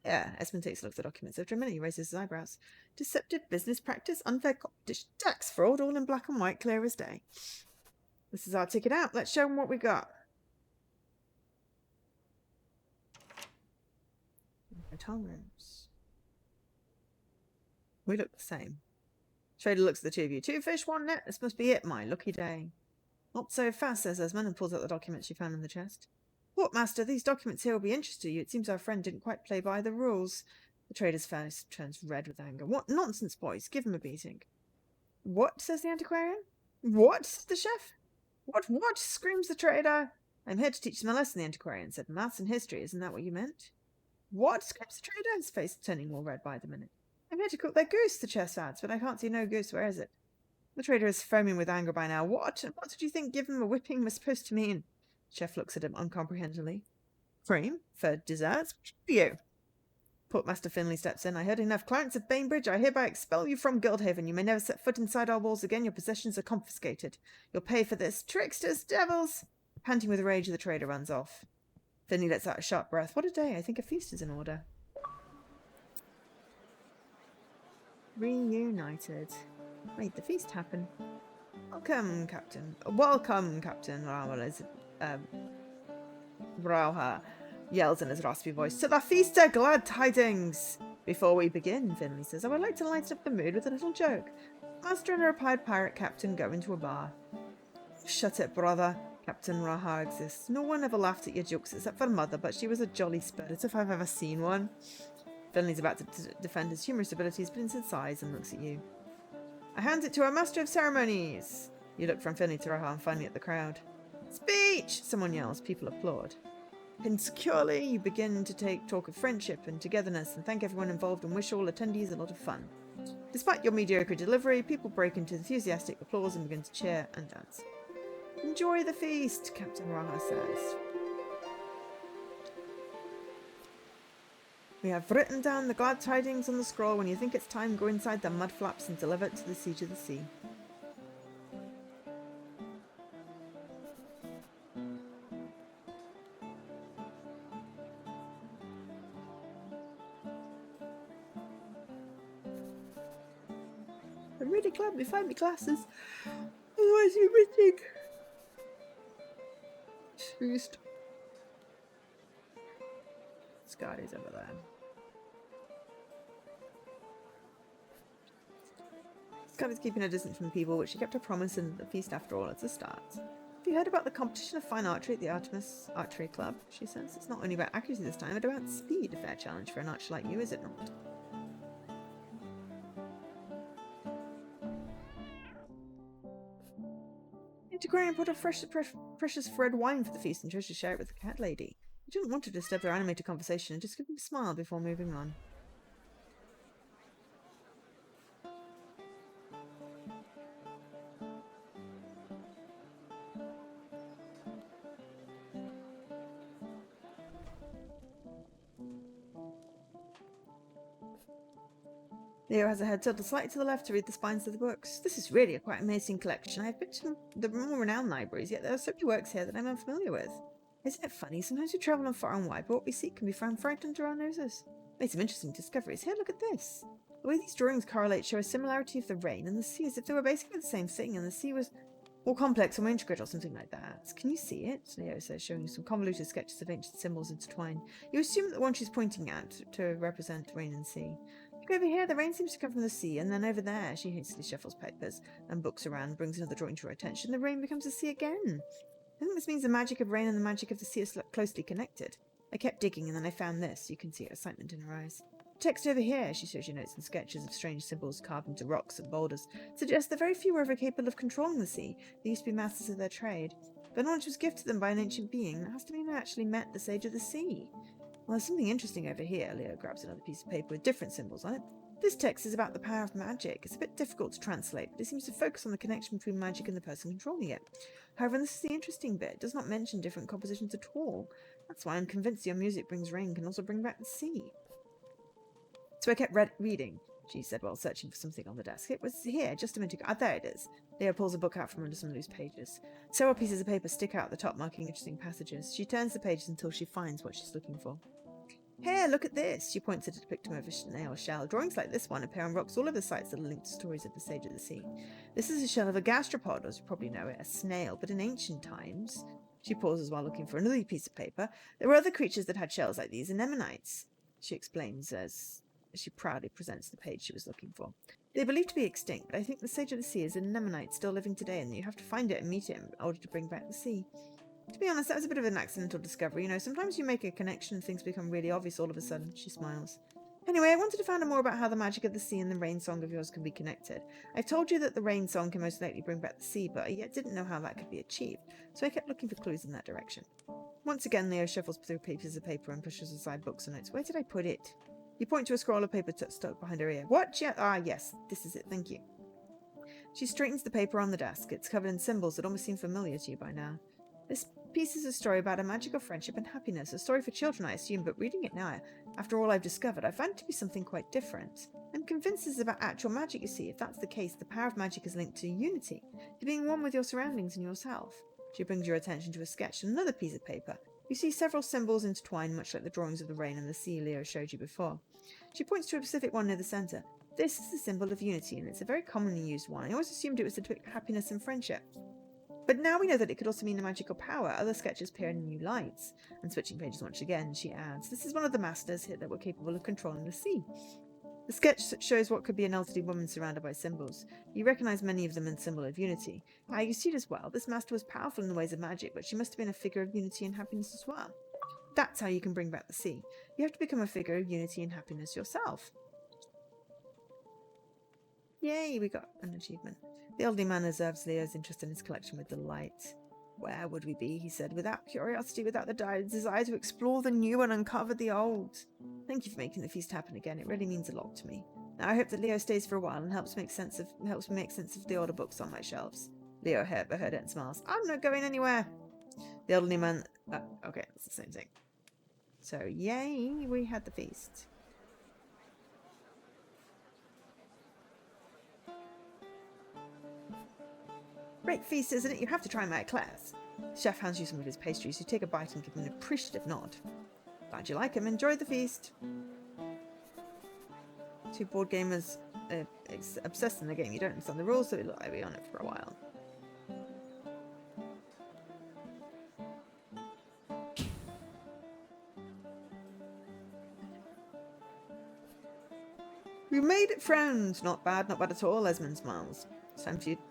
Yeah, Esmond takes a look at the documents. After a minute, he raises his eyebrows. Deceptive business practice, unfair competition, tax fraud, all in black and white, clear as day. This is our ticket out. Let's show them what we got. Hotel rooms. We look the same. Trader looks at the two of you. 2 fish, 1 net. This must be it, my lucky day. Not so fast, says Esmond, and pulls out the documents she found in the chest. What, master? These documents here will be interesting to you. It seems our friend didn't quite play by the rules. The trader's face turns red with anger. What nonsense, boys. Give him a beating. What? Says the antiquarian. What? Says the chef. What? Screams the trader. I'm here to teach them a lesson, the antiquarian said. Maths and history, isn't that what you meant? What? Screams the trader, his face turning all red by the minute. I'm here to cook their goose, the chef adds, but I can't see no goose. Where is it? The trader is foaming with anger by now. What? And what did you think giving him a whipping was supposed to mean? The chef looks at him uncomprehendingly. Cream? For desserts? What are you? Portmaster Finley steps in. I heard enough. Clarence of Bainbridge, I hereby expel you from Guildhaven. You may never set foot inside our walls again. Your possessions are confiscated. You'll pay for this. Tricksters, devils! Panting with rage, the trader runs off. Finley lets out a sharp breath. What a day. I think a feast is in order. Reunited. Made the feast happen. Welcome, Captain. Welcome, Captain Rauha yells in his raspy voice. To the feast of glad tidings! Before we begin, Finley says, I would like to lighten up the mood with a little joke. Master and a retired pirate captain go into a bar. Shut it, brother, Captain Raha exists. No one ever laughed at your jokes except for Mother, but she was a jolly spirit if I've ever seen one. Finley's about to defend his humorous abilities, but instead sighs and looks at you. I hand it to our Master of Ceremonies! You look from Finley to Raha and finally at the crowd. Speech! Someone yells. People applaud. Pinned securely, you begin to talk of friendship and togetherness and thank everyone involved and wish all attendees a lot of fun. Despite your mediocre delivery, people break into enthusiastic applause and begin to cheer and dance. Enjoy the feast, Captain Raha says. We have written down the glad tidings on the scroll. When you think it's time, go inside the mud flaps and deliver it to the Siege of the Sea. I'm really glad we find me glasses. Otherwise you're missing. Feast. Scotty's over there. Scotty's keeping her distance from the people, which she kept her promise in the feast after all at the start. Have you heard about the competition of fine archery at the Artemis Archery Club? She says. It's not only about accuracy this time, but about speed. A fair challenge for an archer like you, is it not? Antiquarian put a precious red wine for the feast and chose to share it with the cat lady. He didn't want to disturb their animated conversation and just give them a smile before moving on. Leo has her head tilted slightly to the left to read the spines of the books. This is really a quite amazing collection. I've been to the more renowned libraries, yet there are so many works here that I'm unfamiliar with. Isn't it funny? Sometimes we travel on far and wide, but what we seek can be found right under our noses. Made some interesting discoveries. Here, look at this. The way these drawings correlate show a similarity of the rain and the sea, as if they were basically the same thing, and the sea was more complex or more intricate or something like that. Can you see it? Leo says, showing some convoluted sketches of ancient symbols intertwined. You assume that the one she's pointing at to represent rain and sea. Look over here, the rain seems to come from the sea, and then over there, she hastily shuffles papers and books around, brings another drawing to her attention. The rain becomes the sea again. I think this means the magic of rain and the magic of the sea are closely connected. I kept digging, and then I found this. You can see her excitement in her eyes. The text over here, she shows you notes and sketches of strange symbols carved into rocks and boulders, suggests that very few were ever capable of controlling the sea. They used to be masters of their trade. But knowledge was gifted them by an ancient being. That has to mean they actually met the Sage of the Sea. Well, there's something interesting over here. Leo grabs another piece of paper with different symbols on it. This text is about the power of magic. It's a bit difficult to translate, but it seems to focus on the connection between magic and the person controlling it. However, and this is the interesting bit, it does not mention different compositions at all. That's why I'm convinced your music brings rain can also bring back the sea. So I kept reading, she said while searching for something on the desk. It was here, just a minute ago. Ah, there it is. Leo pulls a book out from under some loose pages. Several pieces of paper stick out at the top, marking interesting passages. She turns the pages until she finds what she's looking for. Here, look at this! She points at a depiction of a snail shell. Drawings like this one appear on rocks all over the sites that are linked to stories of the Sage of the Sea. This is a shell of a gastropod, as you probably know it, a snail, but in ancient times... She pauses while looking for another piece of paper. There were other creatures that had shells like these, anemonites, she explains as she proudly presents the page she was looking for. They're believed to be extinct, but I think the Sage of the Sea is an anemonite still living today, and you have to find it and meet it in order to bring back the sea. To be honest, that was a bit of an accidental discovery. You know, sometimes you make a connection and things become really obvious all of a sudden. She smiles. Anyway, I wanted to find out more about how the magic of the sea and the rain song of yours can be connected. I've told you that the rain song can most likely bring back the sea, but I yet didn't know how that could be achieved, so I kept looking for clues in that direction. Once again, Leo shuffles through pieces of paper and pushes aside books and notes. Where did I put it? You point to a scroll of paper stuck behind her ear. What? Yes, this is it, thank you. She straightens the paper on the desk. It's covered in symbols that almost seem familiar to you by now. This piece is a story about a magical friendship and happiness. A story for children, I assume, but reading it now, after all I've discovered, I find it to be something quite different. I'm convinced this is about actual magic, you see. If that's the case, the power of magic is linked to unity, to being one with your surroundings and yourself. She brings your attention to a sketch and another piece of paper. You see several symbols intertwined, much like the drawings of the rain and the sea Leo showed you before. She points to a specific one near the centre. This is a symbol of unity, and it's a very commonly used one. I always assumed it was to depict happiness and friendship. But now we know that it could also mean a magical power. Other sketches appear in new lights. And switching pages once again, she adds, this is one of the masters here that were capable of controlling the sea. The sketch shows what could be an elderly woman surrounded by symbols. You recognise many of them in symbol of unity. You see it as well. This master was powerful in the ways of magic, but she must have been a figure of unity and happiness as well. That's how you can bring back the sea. You have to become a figure of unity and happiness yourself. Yay, we got an achievement. The elderly man observes Leo's interest in his collection with delight. Where would we be, he said, without curiosity, without the desire to explore the new and uncover the old? Thank you for making the feast happen again. It really means a lot to me. Now I hope that Leo stays for a while and helps me make sense of the older books on my shelves. Leo heard it and smiles. I'm not going anywhere. The elderly man... okay, that's the same thing. So, yay, we had the feast. Great feast, isn't it? You have to try my eclairs. The chef hands you some of his pastries. You take a bite and give him an appreciative nod. Glad you like him. Enjoy the feast. Two board gamers obsessed in the game. You don't understand the rules, so it looked like we're on it for a while. We made it, friends. Not bad at all, Esmond smiles. It's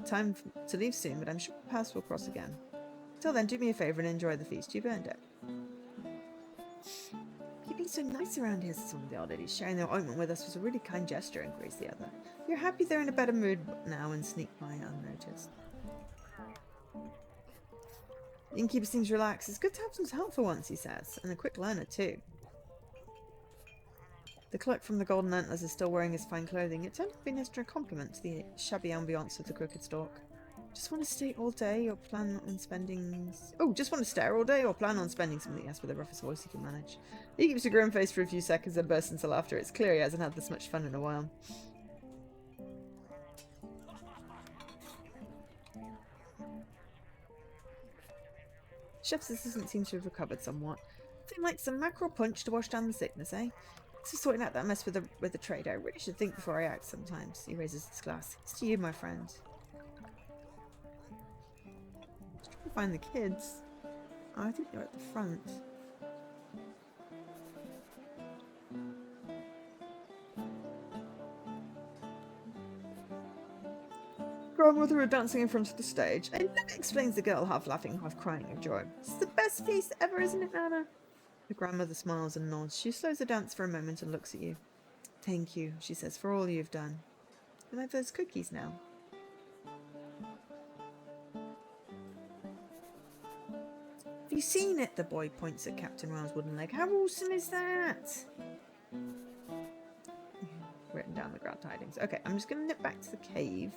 time to leave soon, but I'm sure paths will cross again. Till then, do me a favour and enjoy the feast. You've earned it. You've been so nice around here, says one of the old ladies. Sharing their ointment with us was a really kind gesture, agrees the other. You're happy they're in a better mood now and sneak by unnoticed. The innkeeper seems relaxed. It's good to have some help for once, he says, and a quick learner too. The clerk from the Golden Antlers is still wearing his fine clothing. It turned out to be an extra compliment to the shabby ambiance of the Crooked Stalk. Just want to stay all day or plan on spending... Oh, just want to stare all day or plan on spending something else with the roughest voice he can manage. He keeps a grim face for a few seconds and bursts into laughter. It's clear he hasn't had this much fun in a while. Chef's assistant seems to have recovered somewhat. Nothing like some mackerel punch to wash down the sickness, eh? Just sorting out that mess with the trader. I really should think before I act sometimes. He raises his glass. It's to you, my friend. Just trying to find the kids. Oh, I think they're at the front. Grandmother are dancing in front of the stage. I love it, explains the girl, half laughing, half crying of joy. This is the best feast ever, isn't it, Nana? The grandmother smiles and nods. She slows the dance for a moment and looks at you. Thank you, she says, for all you've done. I have those cookies now. Have you seen it? The boy points at Captain Round's wooden leg. How awesome is that? Written down the glad tidings. Okay, I'm just going to nip back to the cave.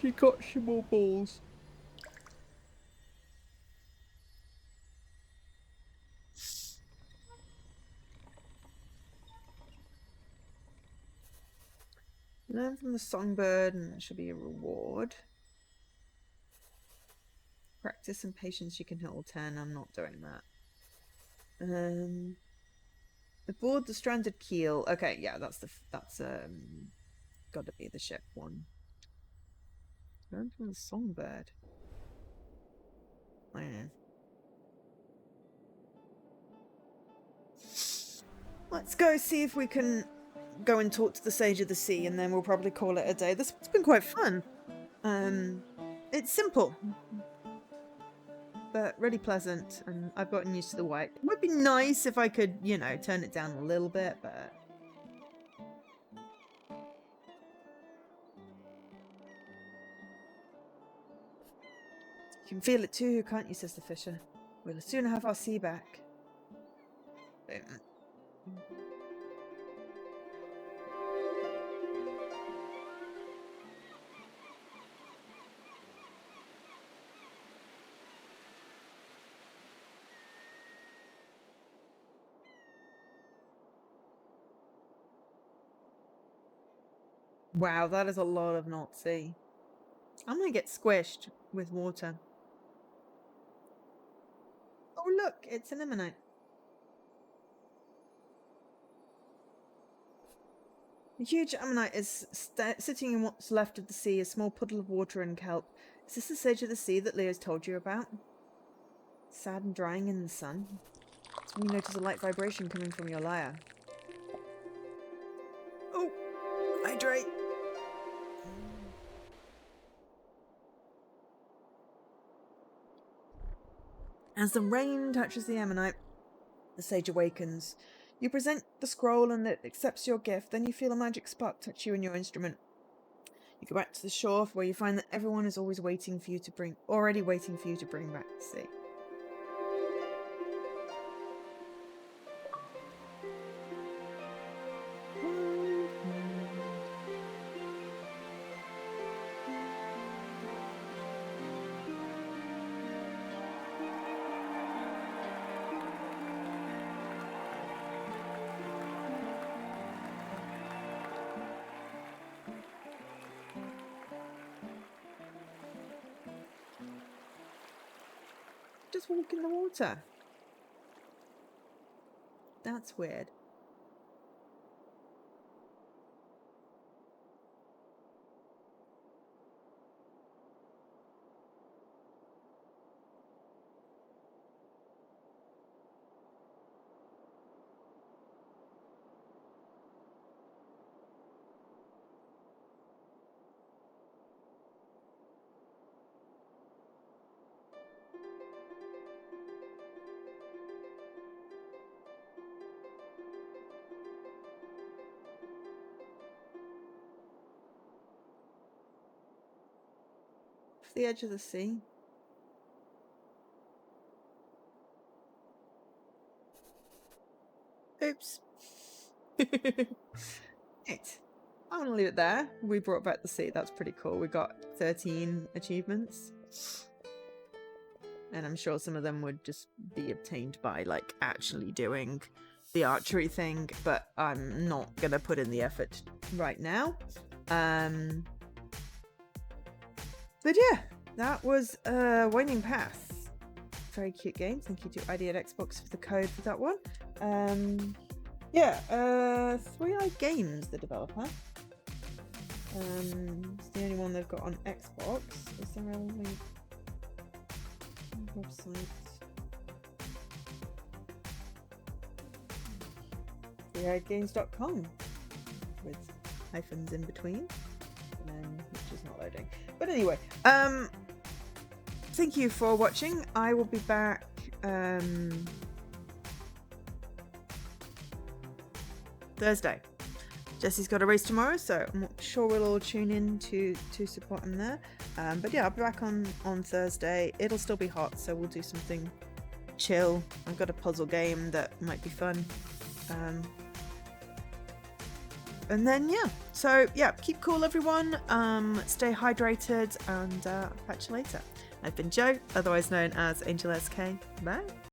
She got some more balls. Learn from the songbird and there should be a reward. Practice and patience, you can hit all 10. I'm not doing that. Aboard the stranded keel. Okay, yeah, that's gotta be the ship one. Learn from the songbird. I don't know. Let's go see if we can go and talk to the Sage of the Sea, and then we'll probably call it a day. This has been quite fun. It's simple, but really pleasant, and I've gotten used to the white. It would be nice if I could, you know, turn it down a little bit, but... You can feel it too, can't you, Sister Fisher? We'll soon have our sea back. Wow, that is a lot of not sea. I'm gonna get squished with water. look, it's an ammonite. A huge ammonite is sitting in what's left of the sea, a small puddle of water and kelp. Is this the sage of the sea that Leo's told you about? Sad and drying in the sun. It's when you notice a light vibration coming from your lyre. Oh, hydrate. As the rain touches the ammonite, the sage awakens. You present the scroll and it accepts your gift. Then you feel a magic spark touch you and your instrument. You go back to the shore where you find that everyone is already waiting for you to bring back to sea. Just walk in the water. That's weird. Off the edge of the sea. Oops. Right. I'm going to leave it there. We brought back the sea. That's pretty cool. We got 13 achievements. And I'm sure some of them would just be obtained by, like, actually doing the archery thing. But I'm not going to put in the effort right now. But yeah, that was Winding Path. Very cute game. Thank you to Ideate Xbox for the code for that one. Yeah, Three Eyed Games, the developer. It's the only one they've got on Xbox. Is there a link? Website. threeeyedgames.com with hyphens in between, which is not loading. But anyway, thank you for watching. I will be back Thursday. Jesse's got a race tomorrow, so I'm not sure we'll all tune in to support him there. But yeah, I'll be back on Thursday. It'll still be hot, so we'll do something chill. I've got a puzzle game that might be fun. And then yeah, so yeah, keep cool everyone. Stay hydrated, and I'll catch you later. I've been Jo, otherwise known as Angel SK. Bye.